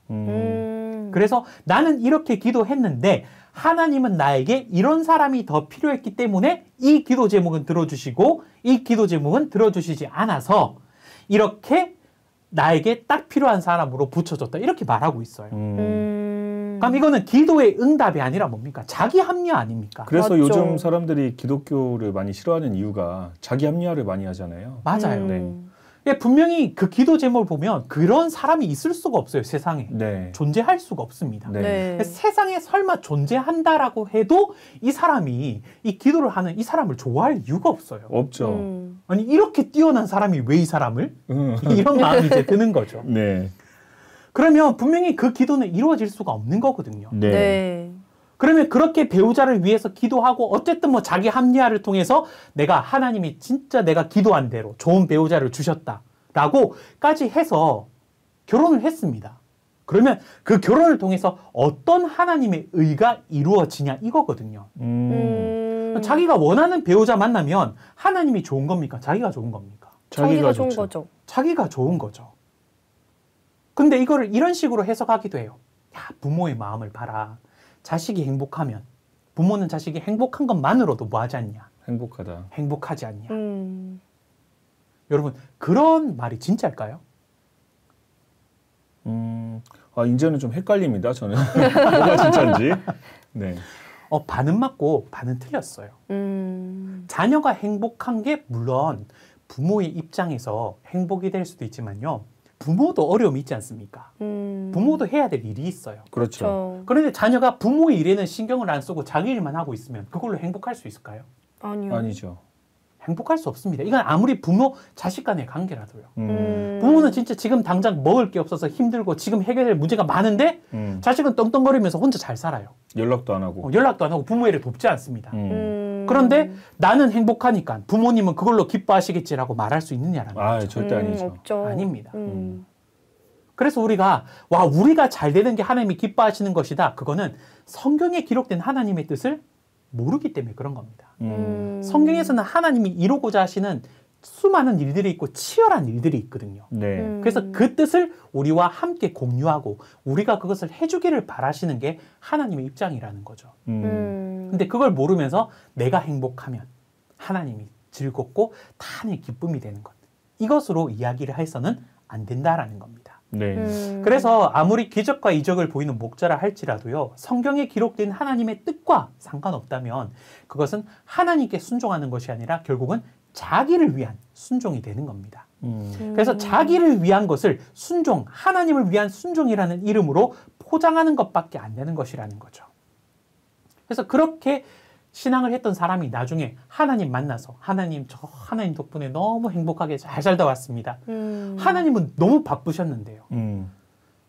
그래서 나는 이렇게 기도했는데 하나님은 나에게 이런 사람이 더 필요했기 때문에 이 기도 제목은 들어주시고 이 기도 제목은 들어주시지 않아서 이렇게 나에게 딱 필요한 사람으로 붙여줬다. 이렇게 말하고 있어요. 그럼 이거는 기도의 응답이 아니라 뭡니까? 자기 합리화 아닙니까? 그래서 맞죠. 요즘 사람들이 기독교를 많이 싫어하는 이유가 자기 합리화를 많이 하잖아요. 맞아요. 네. 예, 분명히 그 기도 제목을 보면 그런 사람이 있을 수가 없어요. 세상에. 네. 존재할 수가 없습니다. 네. 세상에 설마 존재한다라고 해도 이 사람이 이 기도를 하는 이 사람을 좋아할 이유가 없어요. 없죠. 아니 이렇게 뛰어난 사람이 왜 이 사람을? 이런 마음이 이제 드는 거죠. 네. 그러면 분명히 그 기도는 이루어질 수가 없는 거거든요. 네. 네. 그러면 그렇게 배우자를 위해서 기도하고 어쨌든 뭐 자기 합리화를 통해서 내가 하나님이 진짜 내가 기도한 대로 좋은 배우자를 주셨다라고까지 해서 결혼을 했습니다. 그러면 그 결혼을 통해서 어떤 하나님의 의가 이루어지냐 이거거든요. 자기가 원하는 배우자 만나면 하나님이 좋은 겁니까? 자기가 좋은 겁니까? 자기가 좋은 좋죠. 거죠. 자기가 좋은 거죠. 근데 이거를 이런 식으로 해석하기도 해요. 야, 부모의 마음을 봐라. 자식이 행복하면 부모는 자식이 행복한 것만으로도 뭐 하지 않냐? 행복하다. 행복하지 않냐? 여러분 그런 말이 진짜일까요? 이제는 좀 헷갈립니다. 저는 뭐가 진짜인지. 네. 반은 맞고 반은 틀렸어요. 자녀가 행복한 게 물론 부모의 입장에서 행복이 될 수도 있지만요. 부모도 어려움이 있지 않습니까? 부모도 해야 될 일이 있어요. 그렇죠. 그런데 자녀가 부모의 일에는 신경을 안 쓰고 자기 일만 하고 있으면 그걸로 행복할 수 있을까요? 아니요. 아니죠. 행복할 수 없습니다. 이건 아무리 부모, 자식 간의 관계라도요. 부모는 진짜 지금 당장 먹을 게 없어서 힘들고 지금 해결될 문제가 많은데 자식은 떵떵거리면서 혼자 잘 살아요. 연락도 안 하고. 연락도 안 하고 부모의 일을 돕지 않습니다. 그런데 나는 행복하니까 부모님은 그걸로 기뻐하시겠지라고 말할 수 있느냐라는 거죠. 절대 아니죠. 없죠. 아닙니다. 그래서 우리가 잘 되는 게 하나님이 기뻐하시는 것이다. 그거는 성경에 기록된 하나님의 뜻을 모르기 때문에 그런 겁니다. 성경에서는 하나님이 이루고자 하시는 수많은 일들이 있고 치열한 일들이 있거든요. 네. 그래서 그 뜻을 우리와 함께 공유하고 우리가 그것을 해주기를 바라시는 게 하나님의 입장이라는 거죠. 근데 그걸 모르면서 내가 행복하면 하나님이 즐겁고 다 기쁨이 되는 것. 이것으로 이야기를 해서는 안 된다라는 겁니다. 네. 그래서 아무리 기적과 이적을 보이는 목자라 할지라도요. 성경에 기록된 하나님의 뜻과 상관없다면 그것은 하나님께 순종하는 것이 아니라 결국은 자기를 위한 순종이 되는 겁니다. 그래서 자기를 위한 것을 순종, 하나님을 위한 순종이라는 이름으로 포장하는 것밖에 안 되는 것이라는 거죠. 그래서 그렇게 신앙을 했던 사람이 나중에 하나님 만나서 하나님 덕분에 너무 행복하게 잘 살다 왔습니다. 하나님은 너무 바쁘셨는데요.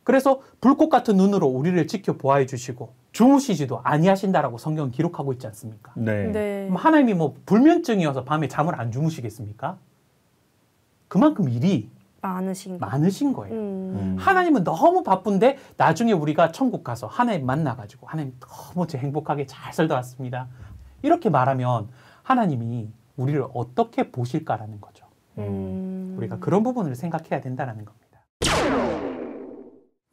그래서 불꽃 같은 눈으로 우리를 지켜보아 주시고 주무시지도 아니하신다라고 성경은 기록하고 있지 않습니까? 네. 네. 그럼 하나님이 뭐 불면증이어서 밤에 잠을 안 주무시겠습니까? 그만큼 일이 많으신 거예요. 하나님은 너무 바쁜데 나중에 우리가 천국 가서 하나님 만나가지고 하나님 너무 행복하게 잘 살다 왔습니다. 이렇게 말하면 하나님이 우리를 어떻게 보실까라는 거죠. 우리가 그런 부분을 생각해야 된다는 겁니다.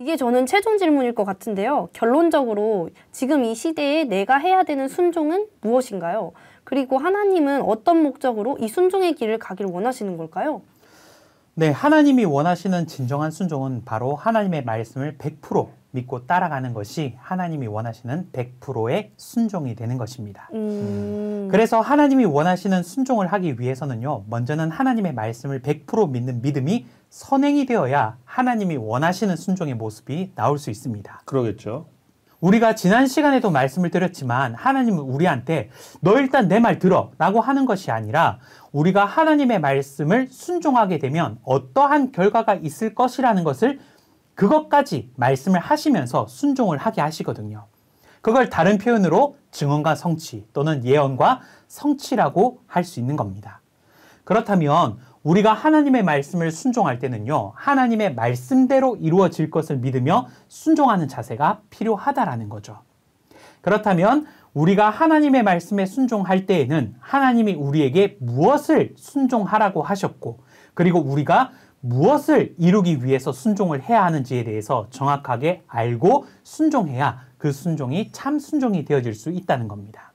이게 저는 최종 질문일 것 같은데요. 결론적으로 지금 이 시대에 내가 해야 되는 순종은 무엇인가요? 그리고 하나님은 어떤 목적으로 이 순종의 길을 가길 원하시는 걸까요? 네, 하나님이 원하시는 진정한 순종은 바로 하나님의 말씀을 100% 믿고 따라가는 것이 하나님이 원하시는 100%의 순종이 되는 것입니다. 그래서 하나님이 원하시는 순종을 하기 위해서는요, 먼저는 하나님의 말씀을 100% 믿는 믿음이 선행이 되어야 하나님이 원하시는 순종의 모습이 나올 수 있습니다. 그러겠죠. 우리가 지난 시간에도 말씀을 드렸지만 하나님은 우리한테 너 일단 내 말 들어 라고 하는 것이 아니라 우리가 하나님의 말씀을 순종하게 되면 어떠한 결과가 있을 것이라는 것을 그것까지 말씀을 하시면서 순종을 하게 하시거든요. 그걸 다른 표현으로 증언과 성취 또는 예언과 성취라고 할 수 있는 겁니다. 그렇다면 우리가 하나님의 말씀을 순종할 때는요, 하나님의 말씀대로 이루어질 것을 믿으며 순종하는 자세가 필요하다라는 거죠. 그렇다면 우리가 하나님의 말씀에 순종할 때에는 하나님이 우리에게 무엇을 순종하라고 하셨고, 그리고 우리가 무엇을 이루기 위해서 순종을 해야 하는지에 대해서 정확하게 알고 순종해야 그 순종이 참 순종이 되어질 수 있다는 겁니다.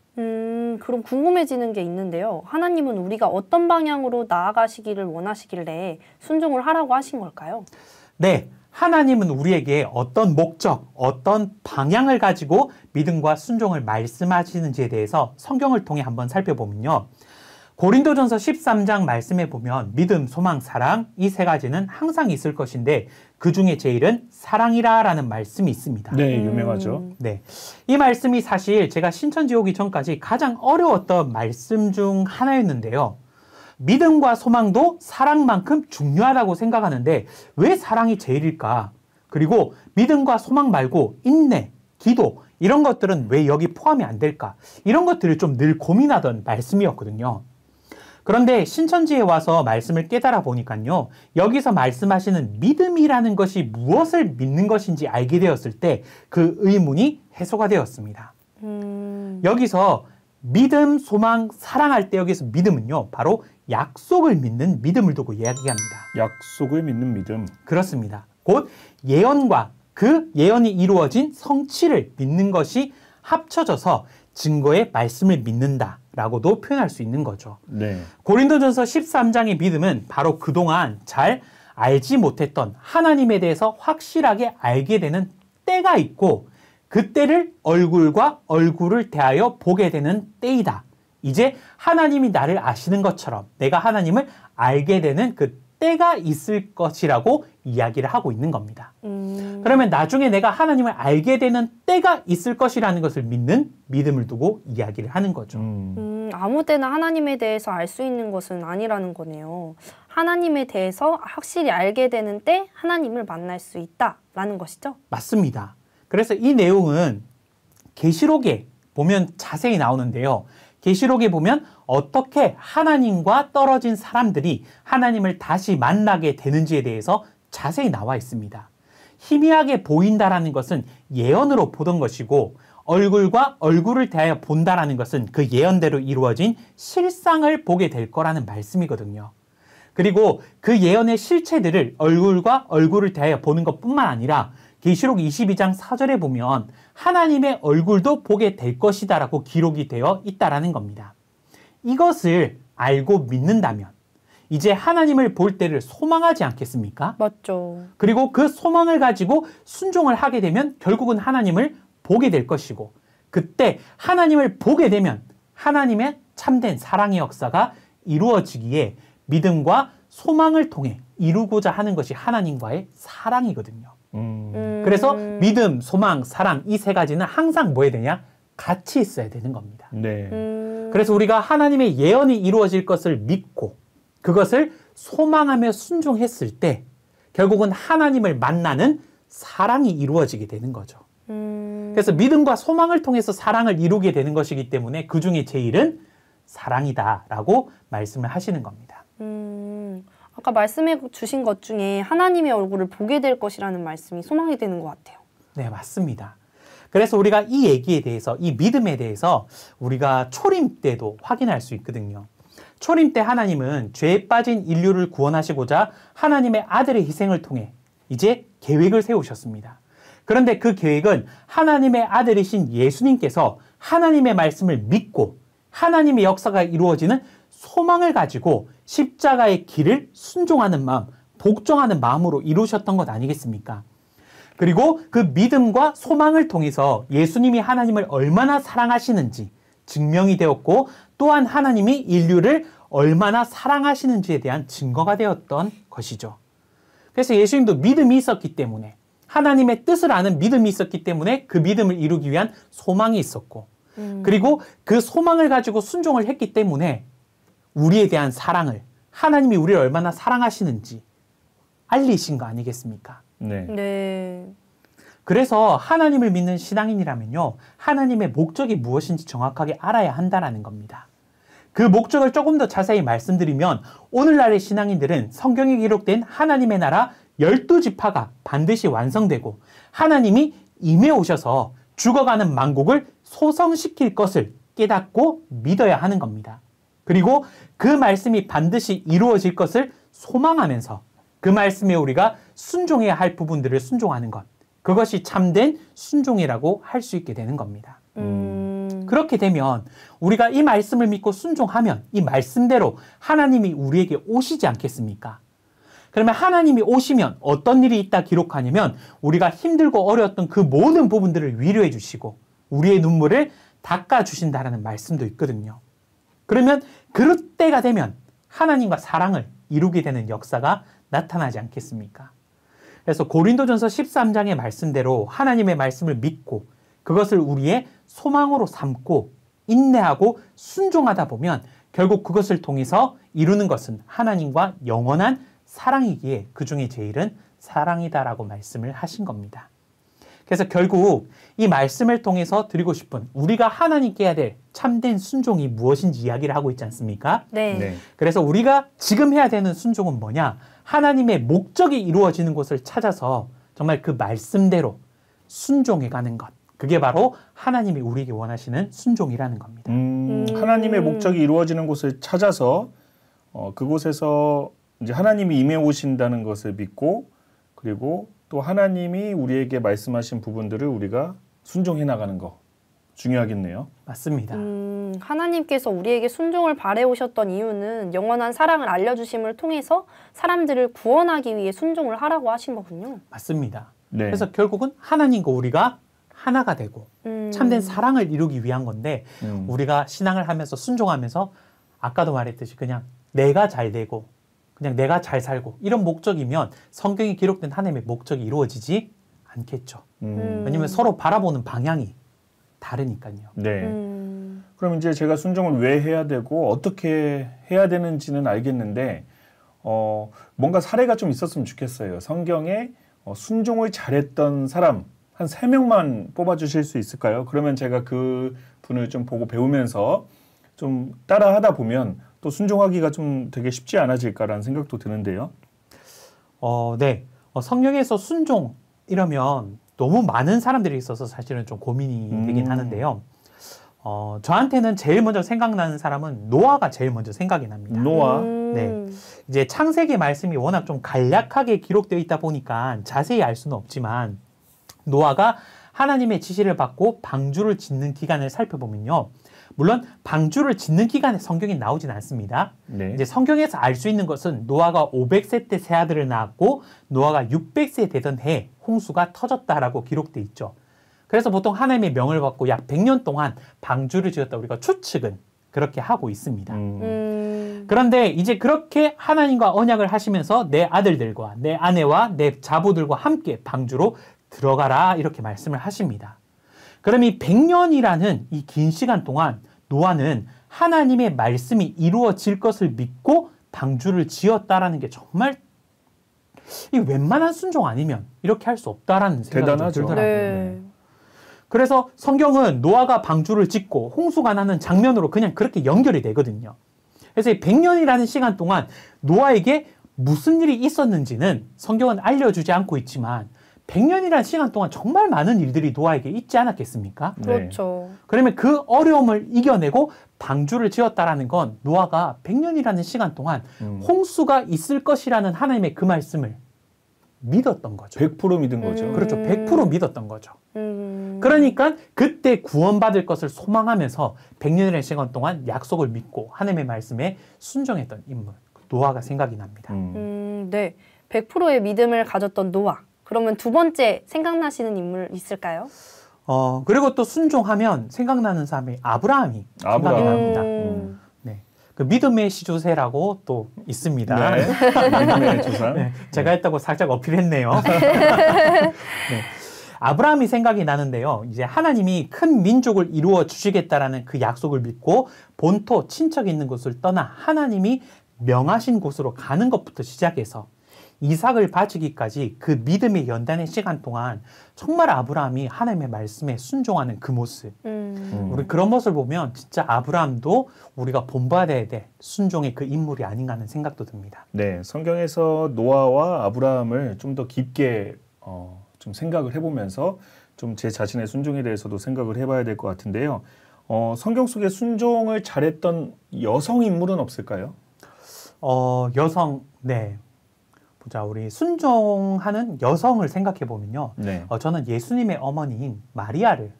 그럼 궁금해지는 게 있는데요. 하나님은 우리가 어떤 방향으로 나아가시기를 원하시길래 순종을 하라고 하신 걸까요? 네, 하나님은 우리에게 어떤 목적, 어떤 방향을 가지고 믿음과 순종을 말씀하시는지에 대해서 성경을 통해 한번 살펴보면요. 고린도전서 13장 말씀에 보면 믿음, 소망, 사랑 이 세 가지는 항상 있을 것인데 그 중에 제일은 사랑이라 라는 말씀이 있습니다. 네, 유명하죠. 네, 이 말씀이 사실 제가 신천지 오기 전까지 가장 어려웠던 말씀 중 하나였는데요. 믿음과 소망도 사랑만큼 중요하다고 생각하는데 왜 사랑이 제일일까? 그리고 믿음과 소망 말고 인내, 기도 이런 것들은 왜 여기 포함이 안 될까? 이런 것들을 좀 늘 고민하던 말씀이었거든요. 그런데 신천지에 와서 말씀을 깨달아 보니까요. 여기서 말씀하시는 믿음이라는 것이 무엇을 믿는 것인지 알게 되었을 때 그 의문이 해소가 되었습니다. 여기서 믿음, 소망, 사랑할 때 여기서 믿음은요. 바로 약속을 믿는 믿음을 두고 이야기합니다. 약속을 믿는 믿음. 그렇습니다. 곧 예언과 그 예언이 이루어진 성취를 믿는 것이 합쳐져서 증거의 말씀을 믿는다라고도 표현할 수 있는 거죠. 네. 고린도전서 13장의 믿음은 바로 그동안 잘 알지 못했던 하나님에 대해서 확실하게 알게 되는 때가 있고 그 때를 얼굴과 얼굴을 대하여 보게 되는 때이다. 이제 하나님이 나를 아시는 것처럼 내가 하나님을 알게 되는 그 때가 있을 것이라고 이야기를 하고 있는 겁니다. 그러면 나중에 내가 하나님을 알게 되는 때가 있을 것이라는 것을 믿는 믿음을 두고 이야기를 하는 거죠. 아무 때나 하나님에 대해서 알 수 있는 것은 아니라는 거네요. 하나님에 대해서 확실히 알게 되는 때 하나님을 만날 수 있다라는 것이죠? 맞습니다. 그래서 이 내용은 계시록에 보면 자세히 나오는데요. 계시록에 보면 어떻게 하나님과 떨어진 사람들이 하나님을 다시 만나게 되는지에 대해서 자세히 나와 있습니다. 희미하게 보인다라는 것은 예언으로 보던 것이고 얼굴과 얼굴을 대하여 본다라는 것은 그 예언대로 이루어진 실상을 보게 될 거라는 말씀이거든요. 그리고 그 예언의 실체들을 얼굴과 얼굴을 대하여 보는 것뿐만 아니라 계시록 22장 4절에 보면 하나님의 얼굴도 보게 될 것이다라고 기록이 되어 있다라는 겁니다. 이것을 알고 믿는다면 이제 하나님을 볼 때를 소망하지 않겠습니까? 맞죠. 그리고 그 소망을 가지고 순종을 하게 되면 결국은 하나님을 보게 될 것이고 그때 하나님을 보게 되면 하나님의 참된 사랑의 역사가 이루어지기에 믿음과 소망을 통해 이루고자 하는 것이 하나님과의 사랑이거든요. 그래서 믿음, 소망, 사랑 이 세 가지는 항상 뭐 해야 되냐? 같이 있어야 되는 겁니다. 네. 그래서 우리가 하나님의 예언이 이루어질 것을 믿고 그것을 소망하며 순종했을 때 결국은 하나님을 만나는 사랑이 이루어지게 되는 거죠. 그래서 믿음과 소망을 통해서 사랑을 이루게 되는 것이기 때문에 그 중에 제일은 사랑이다라고 말씀을 하시는 겁니다. 아까 말씀해 주신 것 중에 하나님의 얼굴을 보게 될 것이라는 말씀이 소망이 되는 것 같아요. 네, 맞습니다. 그래서 우리가 이 얘기에 대해서, 이 믿음에 대해서 우리가 초림 때도 확인할 수 있거든요. 초림 때 하나님은 죄에 빠진 인류를 구원하시고자 하나님의 아들의 희생을 통해 이제 계획을 세우셨습니다. 그런데 그 계획은 하나님의 아들이신 예수님께서 하나님의 말씀을 믿고 하나님의 역사가 이루어지는 소망을 가지고 십자가의 길을 순종하는 마음, 복종하는 마음으로 이루셨던 것 아니겠습니까? 그리고 그 믿음과 소망을 통해서 예수님이 하나님을 얼마나 사랑하시는지 증명이 되었고 또한 하나님이 인류를 얼마나 사랑하시는지에 대한 증거가 되었던 것이죠. 그래서 예수님도 믿음이 있었기 때문에 하나님의 뜻을 아는 믿음이 있었기 때문에 그 믿음을 이루기 위한 소망이 있었고 그리고 그 소망을 가지고 순종을 했기 때문에 우리에 대한 사랑을 하나님이 우리를 얼마나 사랑하시는지 알리신 거 아니겠습니까? 네. 네. 그래서 하나님을 믿는 신앙인이라면요. 하나님의 목적이 무엇인지 정확하게 알아야 한다는 겁니다. 그 목적을 조금 더 자세히 말씀드리면 오늘날의 신앙인들은 성경에 기록된 하나님의 나라 12지파가 반드시 완성되고 하나님이 임해 오셔서 죽어가는 만국을 소성시킬 것을 깨닫고 믿어야 하는 겁니다. 그리고 그 말씀이 반드시 이루어질 것을 소망하면서 그 말씀에 우리가 순종해야 할 부분들을 순종하는 것. 그것이 참된 순종이라고 할 수 있게 되는 겁니다. 그렇게 되면 우리가 이 말씀을 믿고 순종하면 이 말씀대로 하나님이 우리에게 오시지 않겠습니까? 그러면 하나님이 오시면 어떤 일이 있다 기록하냐면 우리가 힘들고 어려웠던 그 모든 부분들을 위로해 주시고 우리의 눈물을 닦아 주신다라는 말씀도 있거든요. 그러면 그럴 때가 되면 하나님과 사랑을 이루게 되는 역사가 나타나지 않겠습니까? 그래서 고린도전서 13장의 말씀대로 하나님의 말씀을 믿고 그것을 우리의 소망으로 삼고 인내하고 순종하다 보면 결국 그것을 통해서 이루는 것은 하나님과 영원한 사랑이기에 그 중에 제일은 사랑이다라고 말씀을 하신 겁니다. 그래서 결국 이 말씀을 통해서 드리고 싶은 우리가 하나님께 해야 될 참된 순종이 무엇인지 이야기를 하고 있지 않습니까? 네. 네. 그래서 우리가 지금 해야 되는 순종은 뭐냐? 하나님의 목적이 이루어지는 곳을 찾아서 정말 그 말씀대로 순종해가는 것. 그게 바로 하나님이 우리에게 원하시는 순종이라는 겁니다. 하나님의 목적이 이루어지는 곳을 찾아서 그곳에서 이제 하나님이 임해 오신다는 것을 믿고 그리고 또 하나님이 우리에게 말씀하신 부분들을 우리가 순종해 나가는 거 중요하겠네요. 맞습니다. 하나님께서 우리에게 순종을 바래 오셨던 이유는 영원한 사랑을 알려주심을 통해서 사람들을 구원하기 위해 순종을 하라고 하신 거군요. 맞습니다. 네. 그래서 결국은 하나님과 우리가 하나가 되고 참된 사랑을 이루기 위한 건데 우리가 신앙을 하면서 순종하면서 아까도 말했듯이 그냥 내가 잘 되고 그냥 내가 잘 살고 이런 목적이면 성경에 기록된 하나님의 목적이 이루어지지 않겠죠. 왜냐하면 서로 바라보는 방향이 다르니까요. 네. 그럼 이제 제가 순종을 왜 해야 되고 어떻게 해야 되는지는 알겠는데 뭔가 사례가 좀 있었으면 좋겠어요. 성경에 순종을 잘했던 사람 한 3명만 뽑아주실 수 있을까요? 그러면 제가 그 분을 좀 보고 배우면서 좀 따라 하다 보면 또 순종하기가 좀 되게 쉽지 않아질까라는 생각도 드는데요. 네. 성경에서 순종 이러면 너무 많은 사람들이 있어서 사실은 좀 고민이 되긴 하는데요. 저한테는 제일 먼저 생각나는 사람은 노아가 제일 먼저 생각이 납니다. 노아. 네. 이제 창세기 말씀이 워낙 좀 간략하게 기록되어 있다 보니까 자세히 알 수는 없지만 노아가 하나님의 지시를 받고 방주를 짓는 기간을 살펴보면요. 물론 방주를 짓는 기간에 성경이 나오진 않습니다. 네. 이제 성경에서 알 수 있는 것은 노아가 500세 때 세 아들을 낳았고 노아가 600세 되던 해에 홍수가 터졌다라고 기록돼 있죠. 그래서 보통 하나님의 명을 받고 약 100년 동안 방주를 지었다 우리가 추측은 그렇게 하고 있습니다. 그런데 이제 그렇게 하나님과 언약을 하시면서 내 아들들과 내 아내와 내 자부들과 함께 방주로 들어가라 이렇게 말씀을 하십니다. 그럼 이 100년이라는 이 긴 시간 동안 노아는 하나님의 말씀이 이루어질 것을 믿고 방주를 지었다라는 게 정말 이 웬만한 순종 아니면 이렇게 할 수 없다라는 생각이 대단하죠. 들더라고요. 네. 그래서 성경은 노아가 방주를 짓고 홍수가 나는 장면으로 그냥 그렇게 연결이 되거든요. 그래서 이 100년이라는 시간 동안 노아에게 무슨 일이 있었는지는 성경은 알려주지 않고 있지만 100년이라는 시간 동안 정말 많은 일들이 노아에게 있지 않았겠습니까? 그렇죠. 그러면 그 어려움을 이겨내고 방주를 지었다라는 건 노아가 100년이라는 시간 동안 홍수가 있을 것이라는 하나님의 그 말씀을 믿었던 거죠. 100% 믿은 거죠. 그렇죠. 100% 믿었던 거죠. 그러니까 그때 구원받을 것을 소망하면서 100년이라는 시간 동안 약속을 믿고 하나님의 말씀에 순종했던 인물, 노아가 생각이 납니다. 네. 100%의 믿음을 가졌던 노아. 그러면 두 번째 생각나시는 인물 있을까요? 그리고 또 순종하면 생각나는 사람이 아브라함이 생각이 납니다. 네. 그 믿음의 시조세라고 또 있습니다. 네. 믿음의 조상. 네. 제가 했다고 살짝 어필했네요. 네. 아브라함이 생각이 나는데요. 이제 하나님이 큰 민족을 이루어 주시겠다라는 그 약속을 믿고 본토 친척 있는 곳을 떠나 하나님이 명하신 곳으로 가는 것부터 시작해서 이삭을 바치기까지 그 믿음의 연단의 시간 동안 정말 아브라함이 하나님의 말씀에 순종하는 그 모습. 우리 그런 모습을 보면 진짜 아브라함도 우리가 본받아야 될 순종의 그 인물이 아닌가 하는 생각도 듭니다. 네, 성경에서 노아와 아브라함을 좀 더 깊게 좀 생각을 해보면서 좀 제 자신의 순종에 대해서도 생각을 해봐야 될 것 같은데요. 성경 속에 순종을 잘했던 여성 인물은 없을까요? 여성, 네. 보자, 우리 순종하는 여성을 생각해 보면요. 네. 저는 예수님의 어머니인 마리아를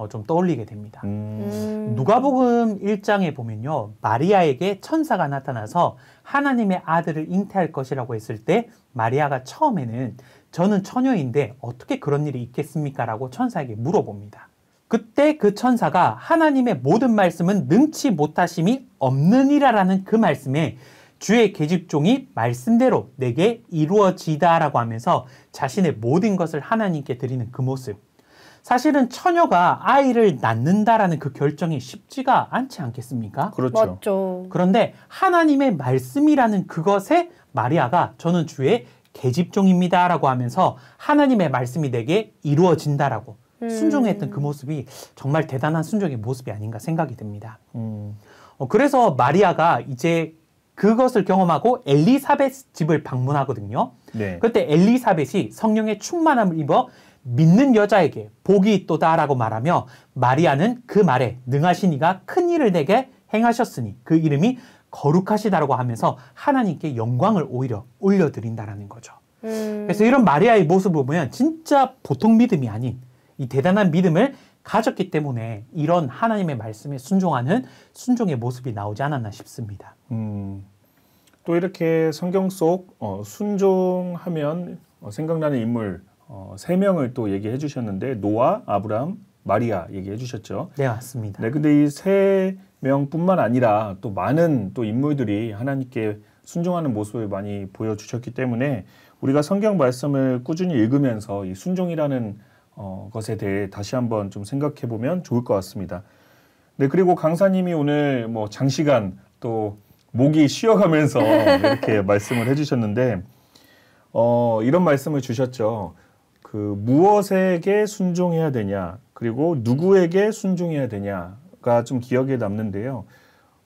좀 떠올리게 됩니다. 누가복음 1장에 보면요. 마리아에게 천사가 나타나서 하나님의 아들을 잉태할 것이라고 했을 때 마리아가 처음에는 저는 처녀인데 어떻게 그런 일이 있겠습니까? 라고 천사에게 물어봅니다. 그때 그 천사가 하나님의 모든 말씀은 능치 못하심이 없느니라라는 그 말씀에 주의 계집종이 말씀대로 내게 이루어지다라고 하면서 자신의 모든 것을 하나님께 드리는 그 모습. 사실은 처녀가 아이를 낳는다라는 그 결정이 쉽지가 않지 않겠습니까? 그렇죠. 맞죠. 그런데 하나님의 말씀이라는 그것에 마리아가 저는 주의 계집종입니다라고 하면서 하나님의 말씀이 내게 이루어진다라고 순종했던 그 모습이 정말 대단한 순종의 모습이 아닌가 생각이 듭니다. 그래서 마리아가 이제 그것을 경험하고 엘리사벳 집을 방문하거든요. 네. 그때 엘리사벳이 성령의 충만함을 입어 믿는 여자에게 복이 있도다라고 말하며 마리아는 그 말에 능하신 이가 큰 일을 내게 행하셨으니 그 이름이 거룩하시다라고 하면서 하나님께 영광을 오히려 올려드린다라는 거죠. 그래서 이런 마리아의 모습을 보면 진짜 보통 믿음이 아닌 이 대단한 믿음을 가졌기 때문에 이런 하나님의 말씀에 순종하는 순종의 모습이 나오지 않았나 싶습니다. 또 이렇게 성경 속 순종하면 생각나는 인물 3명을 또 얘기해 주셨는데 노아, 아브라함, 마리아 얘기해 주셨죠. 네, 맞습니다. 네, 근데 이 3명뿐만 아니라 또 많은 또 인물들이 하나님께 순종하는 모습을 많이 보여주셨기 때문에 우리가 성경 말씀을 꾸준히 읽으면서 이 순종이라는 것에 대해 다시 한번 좀 생각해 보면 좋을 것 같습니다. 네, 그리고 강사님이 오늘 뭐 장시간 또 목이 쉬어가면서 이렇게 말씀을 해주셨는데 이런 말씀을 주셨죠. 그 무엇에게 순종해야 되냐 그리고 누구에게 순종해야 되냐가 좀 기억에 남는데요.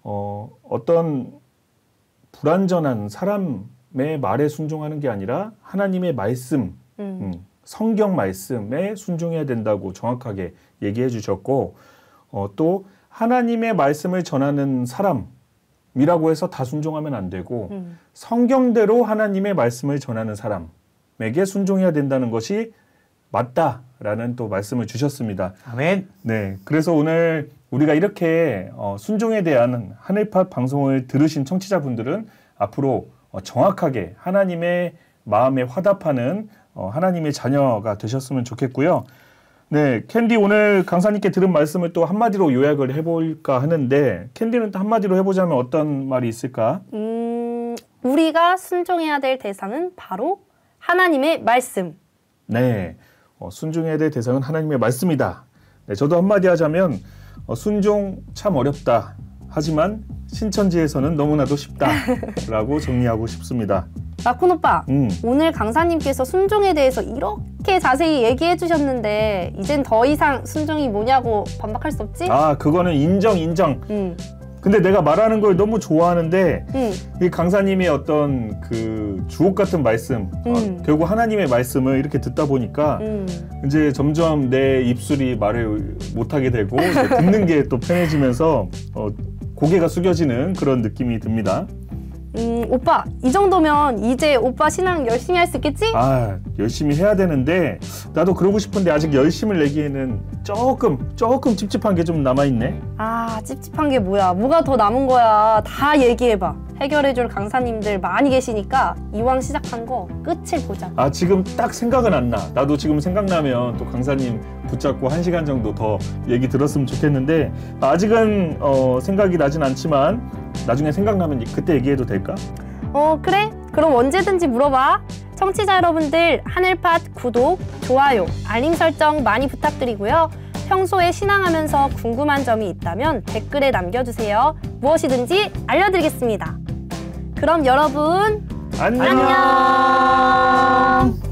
어떤 불완전한 사람의 말에 순종하는 게 아니라 하나님의 말씀, 성경 말씀에 순종해야 된다고 정확하게 얘기해 주셨고 또 하나님의 말씀을 전하는 사람이라고 해서 다 순종하면 안 되고 성경대로 하나님의 말씀을 전하는 사람에게 순종해야 된다는 것이 맞다라는 또 말씀을 주셨습니다. 아멘. 네, 그래서 오늘 우리가 이렇게 순종에 대한 하늘팟 방송을 들으신 청취자분들은 앞으로 정확하게 하나님의 마음에 화답하는 하나님의 자녀가 되셨으면 좋겠고요. 네, 캔디 오늘 강사님께 들은 말씀을 또 한마디로 요약을 해볼까 하는데 캔디는 또 한마디로 해보자면 어떤 말이 있을까? 우리가 순종해야 될 대상은 바로 하나님의 말씀. 네, 순종해야 될 대상은 하나님의 말씀이다. 네, 저도 한마디 하자면 순종 참 어렵다. 하지만 신천지에서는 너무나도 쉽다라고 정리하고 싶습니다. 라쿤 오빠, 오늘 강사님께서 순종에 대해서 이렇게 자세히 얘기해 주셨는데 이젠 더 이상 순종이 뭐냐고 반박할 수 없지? 아, 그거는 인정. 근데 내가 말하는 걸 너무 좋아하는데 응. 이 강사님의 어떤 그 주옥 같은 말씀, 결국 하나님의 말씀을 이렇게 듣다 보니까 이제 점점 내 입술이 말을 못하게 되고 이제 듣는 게 또 편해지면서 고개가 숙여지는 그런 느낌이 듭니다. 오빠 이 정도면 이제 오빠 신앙 열심히 할 수 있겠지? 아, 열심히 해야 되는데 나도 그러고 싶은데 아직 열심을 내기에는 조금 찝찝한 게 좀 남아있네. 아, 찝찝한 게 뭐야? 뭐가 더 남은 거야? 다 얘기해봐. 해결해줄 강사님들 많이 계시니까 이왕 시작한 거 끝을 보자. 아, 지금 딱 생각은 안 나. 나도 지금 생각나면 또 강사님 붙잡고 1시간 정도 더 얘기 들었으면 좋겠는데 아직은 생각이 나진 않지만 나중에 생각나면 그때 얘기해도 될까? 그래? 그럼 언제든지 물어봐. 청취자 여러분들 하늘팟 구독, 좋아요, 알림 설정 많이 부탁드리고요. 평소에 신앙하면서 궁금한 점이 있다면 댓글에 남겨주세요. 무엇이든지 알려드리겠습니다. 그럼 여러분 안녕! 안녕!